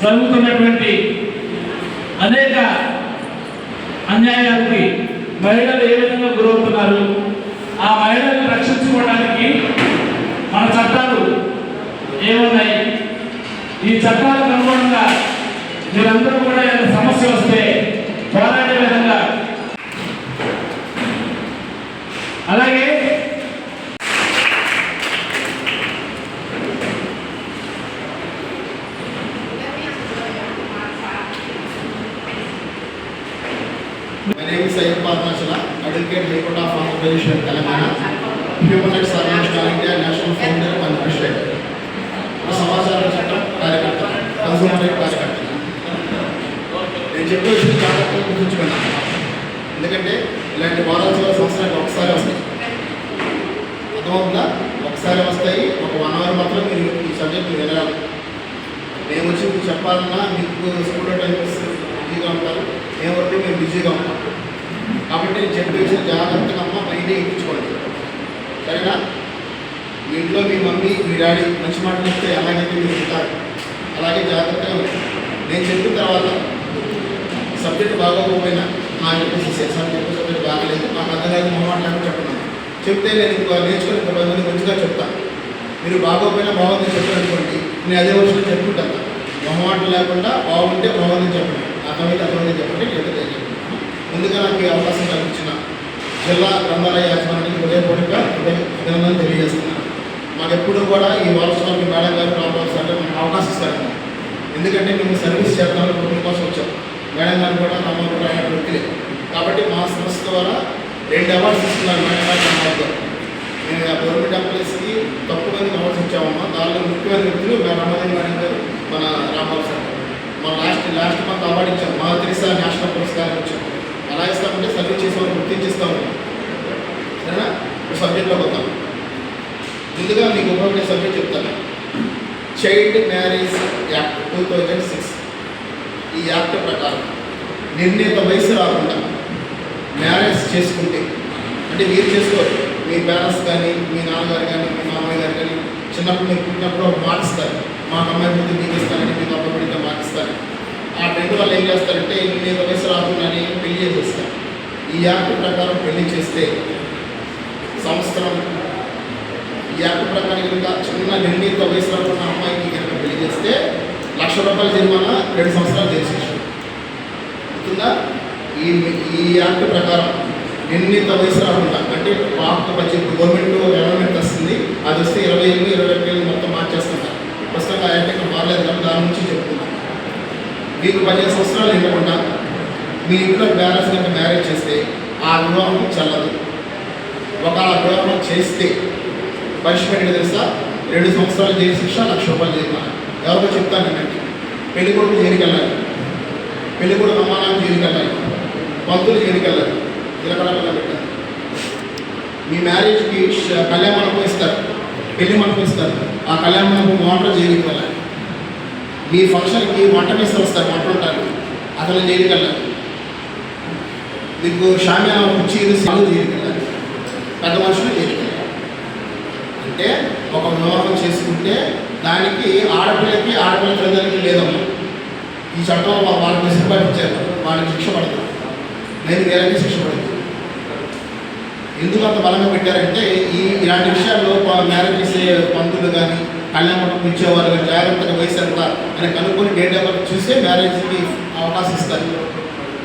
జరుగుతున్నటువంటి అనేక అన్యాయాలకి మహిళలు ఏ విధంగా గురవుతున్నారు, ఆ మహిళలను రక్షించుకోవడానికి మన చట్టాలు ఏమున్నాయి, ఈ చట్టాలకు అనుగుణంగా మీరందరూ కూడా ఏదైనా సమస్య వస్తే పోరాడే విధంగా, అలాగే My name is Sayyid Parnashala, Advocate High Court of Andhra Pradesh, Telangana, Human Rights Organization India, National Founder and President. సమాచార చట్టం కార్యకర్త, కన్సూమర్ రైట్ కార్యకర్త. నేను చెప్పే విషయం జాగ్రత్తగా గుర్తుంచుకున్నాను, ఎందుకంటే ఇలాంటి వారోత్సవాల సంవత్సరానికి ఒకసారి వస్తాయి. అర్థమవుతుందా? ఒకసారి వస్తాయి. ఒక 1 hour మాత్రం మీరు ఈ సబ్జెక్ట్ వినరాలి. మేము వచ్చి మీకు చెప్పాలన్నా మీకు స్కూల్లో టైం బిజీగా ఉంటారు, మేము వరకు మేము బిజీగా ఉంటాం. కాబట్టి నేను చెప్పే విషయం జాగ్రత్తగా అమ్మ మైండే ఇప్పించుకోండి, సరేనా? మీ ఇంట్లో మీ మమ్మీ మీ డాడీ మంచి మాటలు చెప్తే ఎలాగైతే మీరు ఉంటారు, అలాగే జాగ్రత్తగా నేను చెప్పిన తర్వాత సబ్జెక్ట్ బాగోకపోయినా చెప్పేసి సబ్జెక్ట్ బాగలేదు, నాకు అర్థం కాదు మొహమాటలు చెప్పండి. చెప్తే నేను ఇంకా నేర్చుకుని 10 మంది మంచిగా చెప్తాను. మీరు బాగోపోయినా బాగుందని చెప్పారనుకోండి, నేను అదే వర్షంలో చెప్పుకుంటాను. మొహమాటలు లేకుండా బాగుంటే బాగుందని చెప్పండి, అర్థమైంది చెప్పండి, లేదా చెప్పండి. ముందుగా నాకు ఈ అవకాశం కల్పించిన జిల్లా గ్రంథాలయ యాజమాన్యానికి హృదయపూర్వక అభినందనలు తెలియజేస్తున్నాను. మాకెప్పుడు కూడా ఈ వారోత్సవానికి మేడం గారు రావాల్సింటే మనకు అవకాశం ఇస్తారండి, ఎందుకంటే మేము సర్వీస్ చేద్దామని కుటుంబం కోసం వచ్చాం. మేడం గారు కూడా నమ్మకం కూడా ఆయన వ్యక్తులే. కాబట్టి మా సంస్థ ద్వారా 2 అవార్డ్స్ ఇస్తున్నారు మేడం గారు, అవార్డు. నేను గవర్నమెంట్ ఎంప్లాయీస్కి తక్కువ మందికి అవార్డ్స్ ఇచ్చామమ్మా. దానిలో ముఖ్యమైన వ్యక్తులు రామదేవి మేడం గారు, మన రాంబాబు సార్. మన లాస్ట్ మంత్ అవార్డు ఇచ్చాం, మాతృసా నేషనల్ పురస్కారం ఇచ్చాం. అలా ఇస్తామంటే సర్వీస్ చేసే వాళ్ళు గుర్తించిస్తూ ఉంటాం, సరేనా? సబ్జెక్ట్లో పోతాం. ముందుగా మీకు ఉపయోగపడే సబ్జెక్ట్ చెప్తాను. Child marriage act 2006. ఈ యాక్ట్ ప్రకారం నిర్ణీత వయసు రాకుండా మ్యారేజ్ చేసుకుంటే, అంటే మీరు చేసుకోరు, మీ పేరెంట్స్ కానీ మీ నాన్నగారు కానీ మీ మామయ్య గారు కానీ చిన్నప్పుడు మీరు పుట్టినప్పుడు ఒక మాట ఇస్తారు, మా అమ్మాయి పుట్టి మీకు ఇస్తానని, మీకు అబ్బాయి పుట్టితే మాట ఇస్తారు. ఆ ట్రెండ్ వాళ్ళు ఏం చేస్తారంటే నిర్ణీత వయసు రాకుండానే పెళ్లి చేసేస్తారు. ఈ యాక్ట్ ప్రకారం పెళ్లి చేస్తే సంవత్సరం, ఈ యాక్ట్ ప్రకారం కనుక చిన్న నిర్ణీత వయసు రాకుండా అమ్మాయికి కనుక పెళ్లి చేస్తే ₹1,00,000 జరిమానా, 2 సంవత్సరాలు జైలు శిక్ష. అవుతుందా? ఈ యాక్ట్ ప్రకారం నిర్ణీత వయసు రాకుండా, అంటే పాప బడ్జెట్ గవర్నమెంట్ గవర్నమెంట్ వస్తుంది, అది వస్తే 20 ఏళ్ళు 21 ఏళ్ళు మొత్తం మార్చేస్తున్నారు. ప్రస్తుతంగా ఆ యాక్ట్ ఇంకా మారలేదు కాబట్టి దాని నుంచి చెప్తున్నాను. మీకు 15 సంవత్సరాలు నిండకుండా మీ ఇంట్లో బ్యాలెన్స్ కనుక మ్యారేజ్ చేస్తే ఆ వివాహం చెల్లదు. ఒక వివాహం చేస్తే పనిష్మెంట్ తెలుసా? 2 సంవత్సరాలు జైలు శిక్ష, ₹1,00,000 జరిమానా. ఎవరికో చెప్తాను నేనండి. పెళ్లి కొడుకు జైలుకి వెళ్ళాలి, పెళ్లి కొడుకు అమ్మానాన్ని జైలుకి వెళ్ళాలి, పంతులు జైలుకి వెళ్ళాలి, ఇలకడకల్లా పెట్టాలి. మీ మ్యారేజ్కి కళ్యాణ మండపం ఇస్తారు, పెళ్లి మండపం ఇస్తారు, ఆ కళ్యాణ మండపం ఓనర్ జైలుకి వెళ్ళాలి. మీ ఫంక్షన్కి వంట మేస్తారు వస్తారు, వంట ఉంటారు, అతను జైలుకి వెళ్ళాలి. మీకు షామియా కుర్చీలు సాగు జైలుకి వెళ్ళాలి, పెద్ద మనుషులు జైలుకి వెళ్ళాలి. అంటే ఒక వివాహం చేసుకుంటే దానికి ఆడపిల్లకి ఆడపిల్ల తల్లిదండ్రులకి లేదమ్మా. ఈ చట్టం వాళ్ళకి సిద్ధపడించారు, వాళ్ళకి శిక్ష పడుతుంది, నేను వేరేకి శిక్ష పడుతుంది. ఎందుకు అంత బలంగా పెట్టారంటే ఇలాంటి విషయాల్లో మ్యారేజ్ చేసే పంతులు కానీ కళ్యాణ మండపం ఇచ్చేవారు కానీ జాగ్రత్తగా వయసు ఎంత అని కనుక్కొని డేట్ ఆఫ్ బర్త్ చూసే మ్యారేజ్కి అవకాశం ఇస్తారు.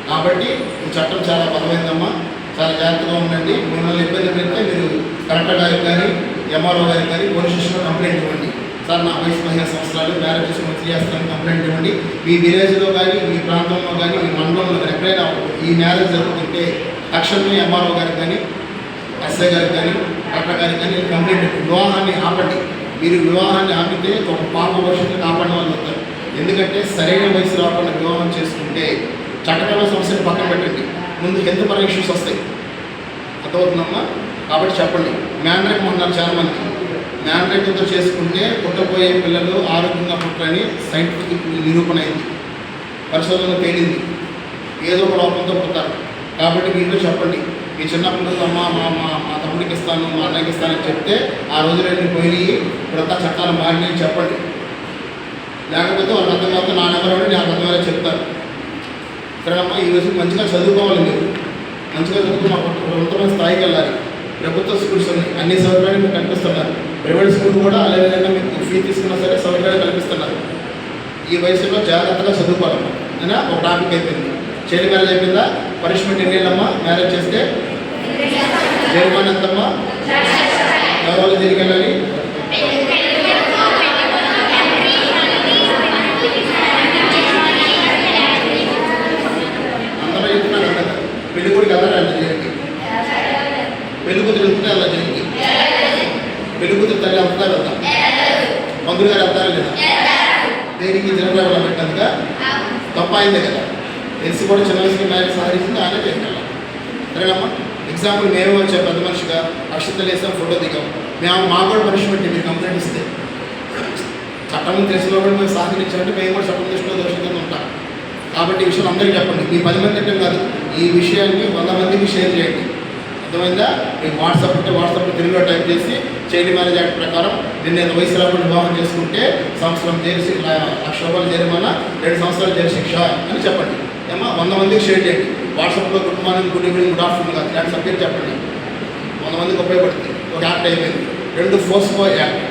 కాబట్టి ఈ చట్టం చాలా బలమైందమ్మా, చాలా జాగ్రత్తగా ఉండండి. మిమ్మల్ని ఇబ్బంది పెడితే మీరు కలెక్టర్ గారికి కానీ ఎంఆర్ఓ గారికి కానీ పోలీస్ స్టేషన్లో కంప్లైంట్ ఇవ్వండి. సార్ నా వయసు 15 సంవత్సరాలు, మ్యారేజ్ చేసి మంచి చేస్తానని కంప్లైంట్ ఇవ్వండి. మీ విలేజ్లో కానీ మీ ప్రాంతంలో కానీ మీ మండలంలో కానీ ఎక్కడైనా ఈ మ్యారేజ్ జరుగుతుంటే తక్షణమే ఎంఆర్ఓ గారికి కానీ ఎస్ఐ గారికి కానీ కలెక్టర్ గారికి కానీ కంప్లైంట్ ఇవ్వండి. వివాహాన్ని ఆపండి. మీరు వివాహాన్ని ఆపితే ఒక పాప భవిష్యత్తుని కాపాడిన వాళ్ళు అవుతారు. ఎందుకంటే సరైన వయసు రాకుండా వివాహం చేసుకుంటే చట్టపరమైన సమస్యలు పక్కన పెట్టండి, ముందు హెల్త్ పరంగా ఇష్యూస్ వస్తాయి. అర్థమవుతుందమ్మా? కాబట్టి చెప్పండి. మ్యాన్రేప్ ఉన్నారు చాలామంది, మ్యాన్రేప్తో చేసుకుంటే పుట్టబోయే పిల్లలు ఆరోగ్యంగా పుట్టరని సైంటిఫిక్ నిరూపణ అయింది, పరిశోధన తేలింది. ఏదో ఒక లోపంతో పుట్టారు. కాబట్టి మీరు చెప్పండి, మీ చిన్నప్పుడు అమ్మ మా తమ్ముడికి ఇస్తాను, మా అన్నకి ఇస్తానని చెప్తే ఆ రోజులన్నీ పోయి ఇప్పుడంతా చట్టాలు మారినాయి చెప్పండి. లేకపోతే వాళ్ళకి అర్థం కాకపోతే నా నెంబర్ ఉంటే నాకు అర్థమయ్యేలా చెప్తాను. సరేనమ్మా, ఈ విషయం మంచిగా చదువుకోవాలి మీరు. మంచిగా చదువుకుని మాకు ఉన్నతమైన స్థాయికి వెళ్ళాలి. ప్రభుత్వ స్కూల్స్ ఉన్నాయి, అన్ని సౌకర్యాలు మీకు కల్పిస్తున్నారు. ప్రైవేట్ స్కూల్ కూడా అదే విధంగా మీకు ఫీ తీసుకున్నా సరే సౌకర్యాలు కల్పిస్తున్నారు. ఈ వయసులో జాగ్రత్తగా చదువుకోవాలమ్మా అయినా ఒక టాపిక్ అయిపోయింది. చైల్డ్ మ్యారేజ్ అయిపోయిందా? పనిష్మెంట్ ఎన్ని ఏళ్ళమ్మా మ్యారేజ్ చేస్తే? జరిమానా ఎంతమ్మా? ఎవరు తిరిగి వెళ్ళాలి? అందరూ చెప్తున్నారు కదా, పెళ్లి కొడుకు వెళ్ళాలి జైలుకి, పెళ్లి కూతురు వెళ్తుంటే అలా జైలుకి, పెళ్లి కూతురు తల్లి వెళ్తుందా వెళ్తాం, మందులు గారు వెళ్తారా లేదా? దేనికి జనరల్ పెట్టానుగా తప్ప అయిందే కదా. తెలిసి కూడా చిన్న వయసులో మ్యారేజ్ సాధించింది ఆయన చేసుకెళ్ళాలి. సరేనమ్మా, ఎగ్జాంపుల్ మేము వచ్చాం పెద్ద మనిషిగా, అక్షతలు వేసాం, ఫోటో దిగాం, మేము మాకు కూడా పనిష్మెంట్ మీరు కంప్లైంట్ ఇస్తే చట్టం తెలిసిన కూడా మేము సహకరించామంటే మేము కూడా చట్టం దృష్టిలో దోషం కింద ఉంటాం. కాబట్టి ఈ విషయం అందరికీ చెప్పండి. మీ 10 మంది తిట్టం కాదు, ఈ విషయాన్ని 100 మందికి షేర్ చేయండి. అర్థమైందా? మీకు వాట్సాప్ ఉంటే వాట్సాప్లో తెలుగులో టైప్ చేసి చైల్డ్ మ్యారేజ్ యాక్ట్ ప్రకారం నిన్న వయసు రాకుండా వివాహం చేసుకుంటే సంవత్సరం జైలు ₹1,00,000 జరిమానా, 2 సంవత్సరాలు జైలు శిక్ష అని చెప్పండి. ఏమో 100 మందికి షేర్ చేయండి. వాట్సాప్లో good morning, good evening, good afternoon కాదు, ఇలాంటి సబ్జెక్ట్ చెప్పండి. 100 మందికి ఉపయోగపడుతుంది. ఒక యాక్ట్ అయిపోయింది. 2 ఫోస్కో యాక్ట్.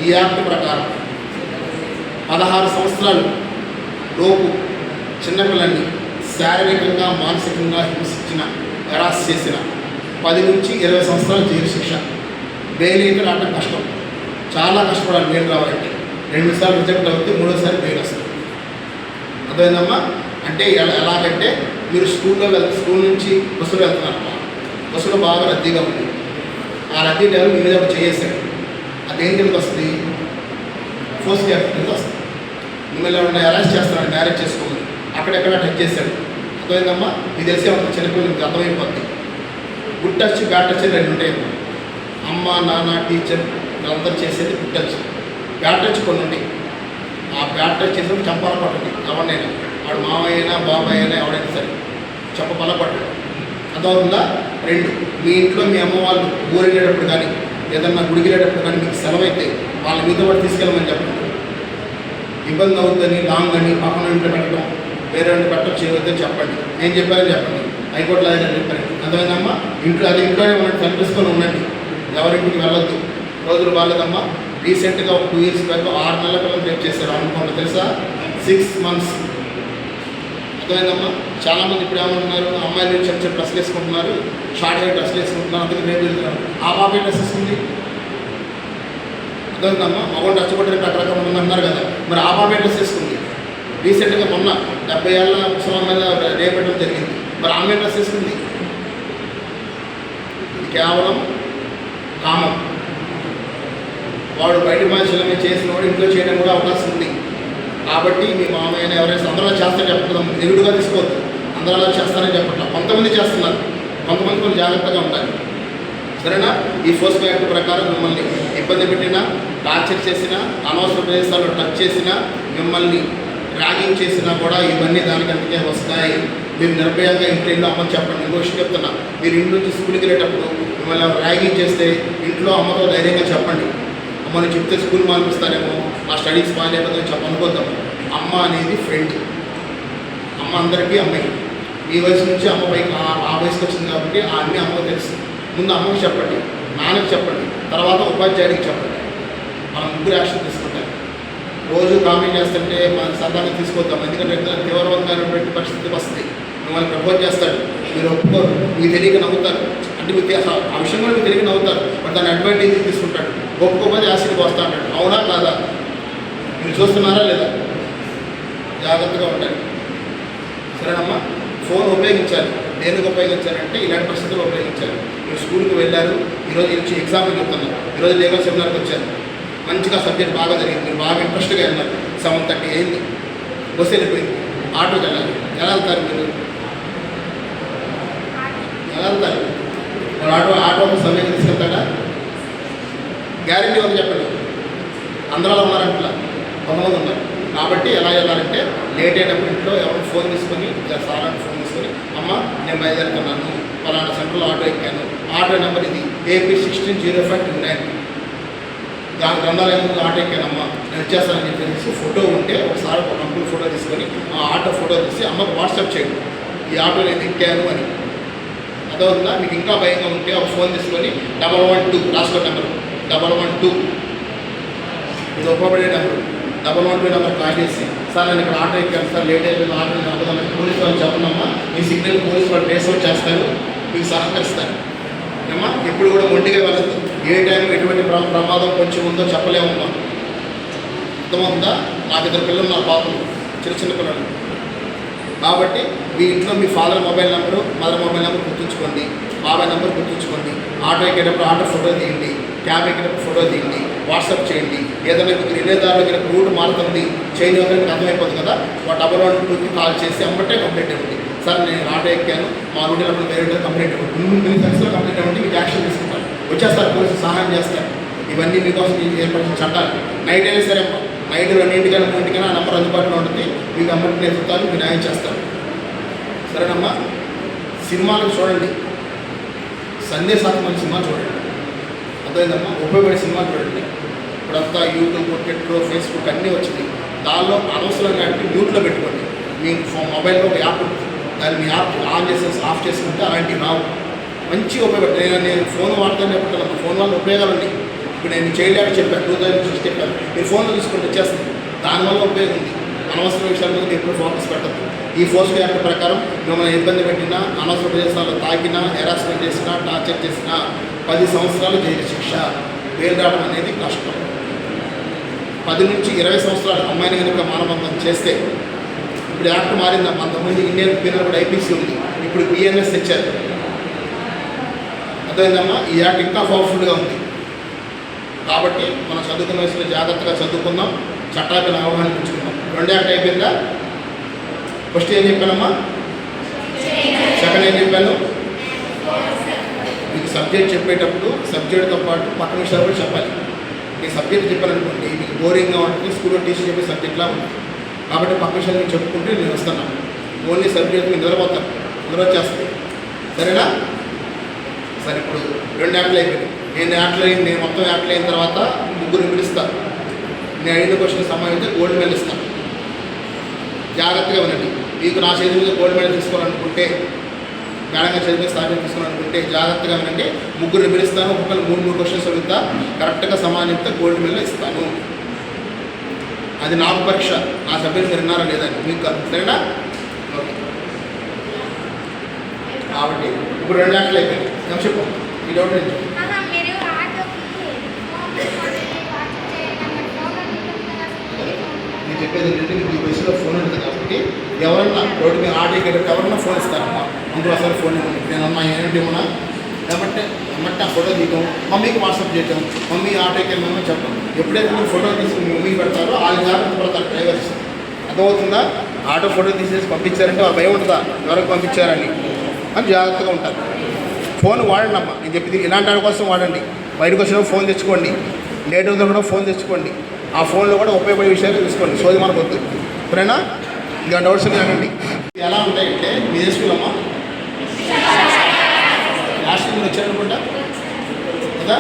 ఈ యాక్ట్ ప్రకారం 16 సంవత్సరాలు లోపు చిన్నపిల్లల్ని శారీరకంగా మానసికంగా హింసించిన, హెరాస్ చేసిన 10 నుంచి 20 సంవత్సరాలు జైలు శిక్ష. బెయిల్ అయితే రావడం కష్టం, చాలా కష్టపడాలి బెయిల్ రావాలంటే. 2 సార్లు రిజెక్ట్ అవుతుంది, 3వసారి బెయిల్ వస్తుంది. అర్థమైందమ్మా? అంటే ఎలాగంటే మీరు స్కూల్ నుంచి బస్సులో వెళ్తున్నారు, బస్సులో బాగా రద్దీగా ఉంది. ఆ రద్దీ టైంలో మీ మీద ఒక చేసాడు, అదేం కిందకి వస్తుంది? ఫోర్స్ యాక్ట్ కింద వస్తుంది. మిమ్మల్ని ఎవరైనా అరెస్ట్ చేస్తున్నాడు మ్యారేజ్ చేసుకోమని, అక్కడెక్కడ టచ్ చేశాడు. అర్థమైందమ్మా? మీకు తెలిసే ఉంటుంది, చిన్నపిల్లలు మీకు అర్థమైపోతుంది. గుడ్ టచ్, బ్యాడ్ టచ్ 2 ఉంటాయి. అమ్మ, నాన్న, టీచర్ వీళ్ళందరూ చేసేది గుడ్ టచ్. బ్యాడ్ టచ్ కొన్ని ఉంటాయి. ఆ బ్యాడ్ టచ్ చేసినప్పుడు చంపాల పట్టండి ఎవరినైనా, వాడు మామయ్య అయినా బాబాయ్ అయినా ఎవడైనా సరే చెప్ప పట్టడు. అర్థమవుతుందా? 2, మీ ఇంట్లో మీ అమ్మ వాళ్ళు ఊరెళ్ళేటప్పుడు కానీ ఏదన్నా గుడికి వెళ్ళేటప్పుడు కానీ మీకు సెలవు అయితే వాళ్ళ మీతో పాటు తీసుకెళ్ళమని చెప్పండి. ఇబ్బంది అవుతుందని లాంగ్ అని పక్కన ఇంట్లో పెట్టడం, వేరే ఇంట్లో పెట్టడం చేయవద్దని చెప్పండి. నేను చెప్పానని చెప్పండి, హైకోర్టులో అదే చెప్పాను. అర్థమైందమ్మా? ఇంట్లోనే ఉన్నట్టు కనిపిసుకొని ఉండండి, ఎవరింటికి వెళ్ళొద్దు. రోజులు బాగాలేదమ్మా. రీసెంట్గా ఒక 2 ఇయర్స్ బ్యాక్ 6 నెలల పిల్లలు రేపు చేశారు అనుకోండి, తెలుసా? 6 months. అర్థమైందమ్మా? చాలామంది ఇప్పుడు ఏమంటున్నారు, అమ్మాయిలు చిన్న చిన్న డ్రెస్సులు వేసుకుంటున్నారు, షార్ట్ హెయిర్ డ్రెస్సులు వేసుకుంటున్నారు, అందుకే రేపు వెళ్తున్నారు. ఆ బాబే డ్రెస్ వేసుకుంది. అర్థమైందమ్మా? మగవాళ్ళు రచ్చగొట్టడానికి రకరకాల మంది అన్నారు కదా, మరి ఆ బాబే డ్రెస్ వేసుకుంది. రీసెంట్గా మొన్న 70 ఏళ్ళ ముసలం మీద రేపెట్టడం జరిగింది, మరి ఆమె డ్రెస్ వేసుకుంది. ఇది కేవలం కామం. వాడు బయట మనుషులమే చేసిన వాడు ఇంట్లో చేయడం కూడా అవకాశం ఉంది. కాబట్టి మీ మామయ్యని ఎవరైనా అందరూ చేస్తారని చెప్పడం నెగిటివ్గా తీసుకోవద్దు. అందరూ అలా చేస్తారని చెప్పట్లా, కొంతమంది చేస్తున్నారు, కొంతమంది కొంచెం జాగ్రత్తగా ఉండాలి. సరేనా? ఈ ఫోర్స్కో యాక్ట్ ప్రకారం మిమ్మల్ని ఇబ్బంది పెట్టినా, టార్చర్ చేసినా, అనవసర ప్రదేశాల్లో టచ్ చేసినా, మిమ్మల్ని ర్యాగింగ్ చేసినా కూడా ఇవన్నీ దానికంటే వస్తాయి. మీరు నిర్భయంగా ఇంట్లో అమ్మని చెప్పండి. ఇంకో విషయం చెప్తున్నా, మీరు ఇంటి నుంచి స్కూల్కి వెళ్ళేటప్పుడు మిమ్మల్ని ర్యాగింగ్ చేస్తే ఇంట్లో అమ్మతో ధైర్యంగా చెప్పండి. అమ్మని చెప్తే స్కూల్ మానిపిస్తారేమో, మా స్టడీస్ బాగాలేకపోతే చెప్పనుకోద్దాం. అమ్మ అనేది ఫ్రెండ్. అమ్మ అందరికీ అమ్మాయి. ఈ వయసు నుంచి అమ్మ పైకి ఆ వయసుకి వచ్చింది కాబట్టి ఆ అన్నీ అమ్మకు తెలుసు. ముందు అమ్మకి చెప్పండి, నాన్నకి చెప్పండి, తర్వాత ఉపాధ్యాయుడికి చెప్పండి. మనం ముగ్గురు యాక్షన్ తీసుకుంటాం. రోజు కామెంట్ చేస్తుంటే మన సరదాగా తీసుకొద్దాం, ఎందుకంటే తీవ్రవంతమైనటువంటి పరిస్థితి వస్తుంది. మిమ్మల్ని ప్రపోజ్ చేస్తాడు, మీరు ఒప్పుకోరు, మీకు తెలియక నవ్వుతారు. అంటే మీకు ఆ విషయం కూడా మీకు తెలియక నవ్వుతారు, బట్ దాని అడ్వాంటేజ్ తీసుకుంటాడు. ఒప్పుకోకపోతే యాసిడ్కి వస్తా అంటాడు. అవునా కాదా? మీరు చూస్తున్నారా లేదా? జాగ్రత్తగా ఉండాలి. సరేనమ్మా? ఫోన్ ఉపయోగించాలి. దేనికి ఉపయోగించాలంటే ఇలాంటి పరిస్థితులు ఉపయోగించాలి. మీరు స్కూల్కి వెళ్ళారు, ఈరోజు నుంచి ఎగ్జాంపుల్ చెప్తున్నారు, ఈరోజు లీగల్ సెమినార్కి వచ్చారు, మంచిగా సబ్జెక్ట్ బాగా జరిగింది, మీరు బాగా ఇంట్రెస్ట్గా వెళ్ళారు. 7:30 అయింది, బస్సు వెళ్ళిపోయింది, ఆటోకి వెళ్ళాలి. ఎలా వెళ్తారు మీరు? ఎలా వెళ్తారు? వాళ్ళు ఆటో సమయం తీసుకెళ్తాడా? గ్యారెంటీ ఉంది చెప్పండి. అందరూ అలా ఉన్నారంటే కొంతమంది ఉన్నారు. కాబట్టి ఎలా వెళ్ళాలంటే లేట్ అయినప్పుడు ఇంట్లో ఎవరు ఫోన్ తీసుకొని, సారాన్ని ఫోన్ తీసుకొని, అమ్మ నేను బయలుదేరుతున్నాను, పలానా సెంటర్లో ఆటో ఎక్కాను, ఆటో నెంబర్ ఇది AP 160529. గ్రంథాలయం ముందు ఆటో ఎక్కానమ్మా నేను వచ్చేస్తానని చెప్పేసి ఫోటో ఉంటే ఒకసారి ఒక కంపెనీ ఫోటో తీసుకొని ఆ ఆటో ఫోటో తీసి అమ్మకు వాట్సాప్ చేయండి, ఈ ఆటో నేను ఎక్కాను అని. అదవుతుందా? మీకు ఇంకా భయంగా ఉంటే ఒక ఫోన్ తీసుకొని 112 రాసుకో నెంబరు 112 ఇది ఉపయోగపడే నెంబరు 112 నెంబర్ కాల్ చేసి సార్ నేను ఇక్కడ ఆటో ఎక్కాను సార్, లేట్ అయిపోయింది, ఆటో నేను అవ్వదని పోలీసు వాళ్ళు చెప్పనమ్మా, మీ సిగ్నల్ పోలీసు వాళ్ళు ట్రేస్ అవుట్ చేస్తారు, మీకు సహకరిస్తారు ఏమా. ఎప్పుడు కూడా మొండిగా వెళ్ళదు, ఏ టైం ఎటువంటి ప్రమాదం కొంచెం ఉందో చెప్పలేమమ్మా. అర్థమవుతుందా? నాకు 2 పిల్లలు నా పాపలు చిన్న పిల్లలు కాబట్టి మీ ఇంట్లో మీ father mobile number mother mobile number గుర్తుంచుకోండి, బాబాయ్ నెంబర్ గుర్తుంచుకోండి. ఆటో ఎక్కేటప్పుడు ఆటో ఫోటో తీయండి, క్యాబ్ ఎక్కేటప్పుడు ఫోటో తీయండి, వాట్సాప్ చేయండి. ఏదైనా మీకు వెళ్ళేదారులు ఇక్కడ రూట్ మారుతుంది చేయని మీకు అర్థమైపోతుంది కదా, 112కి కాల్ చేసి అమ్మటే కంప్లైంట్ ఇవ్వండి. సార్ నేను ఆటో ఎక్కాను, మా రూట్ వెళ్ళినప్పుడు వేరే కంప్లైంట్ ఇవ్వండి, మీ ఫ్రెండ్స్లో కంప్లైంట్ ఇవ్వండి, మీకు యాక్షన్ తీసుకుంటారు, వచ్చేస్తారు పోలీసులు సహాయం చేస్తారు. ఇవన్నీ మీకోసం ఏర్పడిన చట్టాలు. నైట్ అయినా సరే అమ్మ, నైట్ 2 3 ఆ నెంబర్ అందుబాటులో ఉంటుంది, మీకు అమ్మటి నేర్పుతారు, మీకు న్యాయం చేస్తారు. సరేనమ్మా. సినిమాలు చూడండి, సందేశాత్మక సినిమా చూడండి, అర్థమైందమ్మా. ఉపయోగపడే సినిమాలు చూడండి. ఇప్పుడంతా యూట్యూబ్, ట్విట్టర్, ఫేస్బుక్ అన్నీ వచ్చింది, దానిలో అనవసరంగా అంటే మ్యూట్లో పెట్టుకోండి. మీ మొబైల్లో ఒక యాప్ ఉంటుంది, దాన్ని మీ యాప్ ఆన్ చేసి ఆఫ్ చేసుకుంటే అలాంటివి రావు. మంచిగా ఉపయోగపడతాయి. నేను ఫోన్ వాడతాను చెప్తాను, ఫోన్ వల్ల ఉపయోగాలు ఉన్నాయి. ఇప్పుడు నేను చైల్డ్ యాక్ట్ చెప్పాను, 2006 చెప్పాను, మీరు ఫోన్లో తీసుకుంటే వచ్చేస్తుంది, దానివల్ల ఉపయోగం ఉంది. అనవసర విషయాల మీద ఎప్పుడు ఫోకస్ పెట్టద్దు. ఈ ఫోర్స్ఫుల్ యాక్ట్ ప్రకారం మిమ్మల్ని ఇబ్బంది పెట్టినా, అనవసర ప్రదేశాల్లో తాకినా, హెరాస్మెంట్ చేసినా, టార్చర్ చేసినా 10 సంవత్సరాలు జైలు శిక్ష. బెయిల్ రావడం అనేది కష్టం. 10 నుంచి 20 సంవత్సరాలు అమ్మాయిని కనుక మానవంతం చేస్తే, ఇప్పుడు యాక్ట్ మారిందమ్మా. అంతకుముందు ఇండియన్ పీనల్ కూడా ఐపీసీ ఉంది, ఇప్పుడు బిఎన్ఎస్ తెచ్చారు, అర్థమైందమ్మా. ఈ యాక్ట్ ఇంకా పవర్ఫుల్గా ఉంది. కాబట్టి మనం చదువుకున్న వయసులో జాగ్రత్తగా చదువుకుందాం, చట్టాలను అవగాహన పెంచుకుందాం. 2 యాక్ట్ అయిపోయిందా? ఫస్ట్ ఏం చెప్పానమ్మా, సెకండ్ ఏం చెప్పాను. మీకు సబ్జెక్ట్ చెప్పేటప్పుడు సబ్జెక్ట్తో పాటు పక్కన విషయాలు కూడా చెప్పాలి. ఈ సబ్జెక్ట్ చెప్పాలనుకోండి మీకు బోరింగ్గా ఉంటుంది, స్కూల్లో టీచర్ చెప్పే సబ్జెక్ట్లా ఉంది, కాబట్టి పక్క విషయాలు నేను చెప్పుకుంటే నేను వస్తున్నాను. ఓన్లీ సబ్జెక్ట్ మీరు నిద్రపోతాను, నిద్ర వచ్చేస్తుంది. సరేనా? సరే, ఇప్పుడు 2 యాక్ట్లు అయిపోయినాయి. నేను మొత్తం యాక్ట్లు అయిన తర్వాత 3 పిలుస్తాను. నేను 5 క్వశ్చన్ సమాధానం గోల్డ్ మెడల్ ఇస్తాను. జాగ్రత్తగా వినండి. మీకు నా చేతి మీద గోల్డ్ మెడల్ తీసుకోవాలనుకుంటే, మేడంగా చేతి మీద స్థానం తీసుకోవాలనుకుంటే జాగ్రత్తగా వినండి. 3 పిలుస్తాను, ఒక్కొక్కరు 3 క్వశ్చన్స్ అడుగుతా, కరెక్ట్గా సమాధానం చెప్తే గోల్డ్ మెడల్ ఇస్తాను. అది నాకు పరీక్ష, నా సభ్యులు మీరు విన్నారా లేదా మీకు కాదు. సరేనా? ఓకే. కాబట్టి ఇప్పుడు 2 యాక్ట్లు అయిపోయింది. నేను చెప్పు, ఈ డౌట్ నేను చెప్పు. నేను చెప్పేది ఏంటంటే మీకు ఈ వయసులో ఫోన్ ఉంటుంది కాబట్టి ఎవరన్నా రోడ్డు మీద ఆటో ఎక్కేటప్పుడు ఎవరన్నా ఫోన్ ఇస్తారమ్మా. అందులో అసలు ఫోన్ ఇవ్వండి, నేను అమ్మా ఏంటి ఏమన్నా ఏమంటే ఆ ఫోటో తీయటం, మమ్మీకి వాట్సాప్ చేయటం, మమ్మీ ఆటో ఎక్కేమో చెప్పడం. ఎప్పుడైతే మీరు ఫోటో తీసుకుని మీ మమ్మీకి పెడతారో వాళ్ళు జాగ్రత్త పడతారు డ్రైవర్స్. అర్థమవుతుందా? ఆటో ఫోటో తీసేసి పంపించారంటే వాళ్ళు భయం ఉంటుందా ఎవరికి పంపించారని అని జాగ్రత్తగా ఉంటారు. ఫోన్ వాడండి అమ్మా, నేను చెప్పింది ఇలాంటి వాడి కోసం వాడండి. బయటకు వచ్చినప్పుడు ఫోన్ తెచ్చుకోండి, లేట్ అవుతుంది కూడా ఫోన్ తెచ్చుకోండి. ఆ ఫోన్లో కూడా ఉపయోగపడే విషయాలు తీసుకోండి, సోది మనకు వద్దు. సరేనా? ఇంకా డౌట్స్ అడగండి. ఎలా ఉంటాయంటే మీ చేసుకున్నామ్మా లాస్ట్ మీరు వచ్చారనుకుంటా కదా,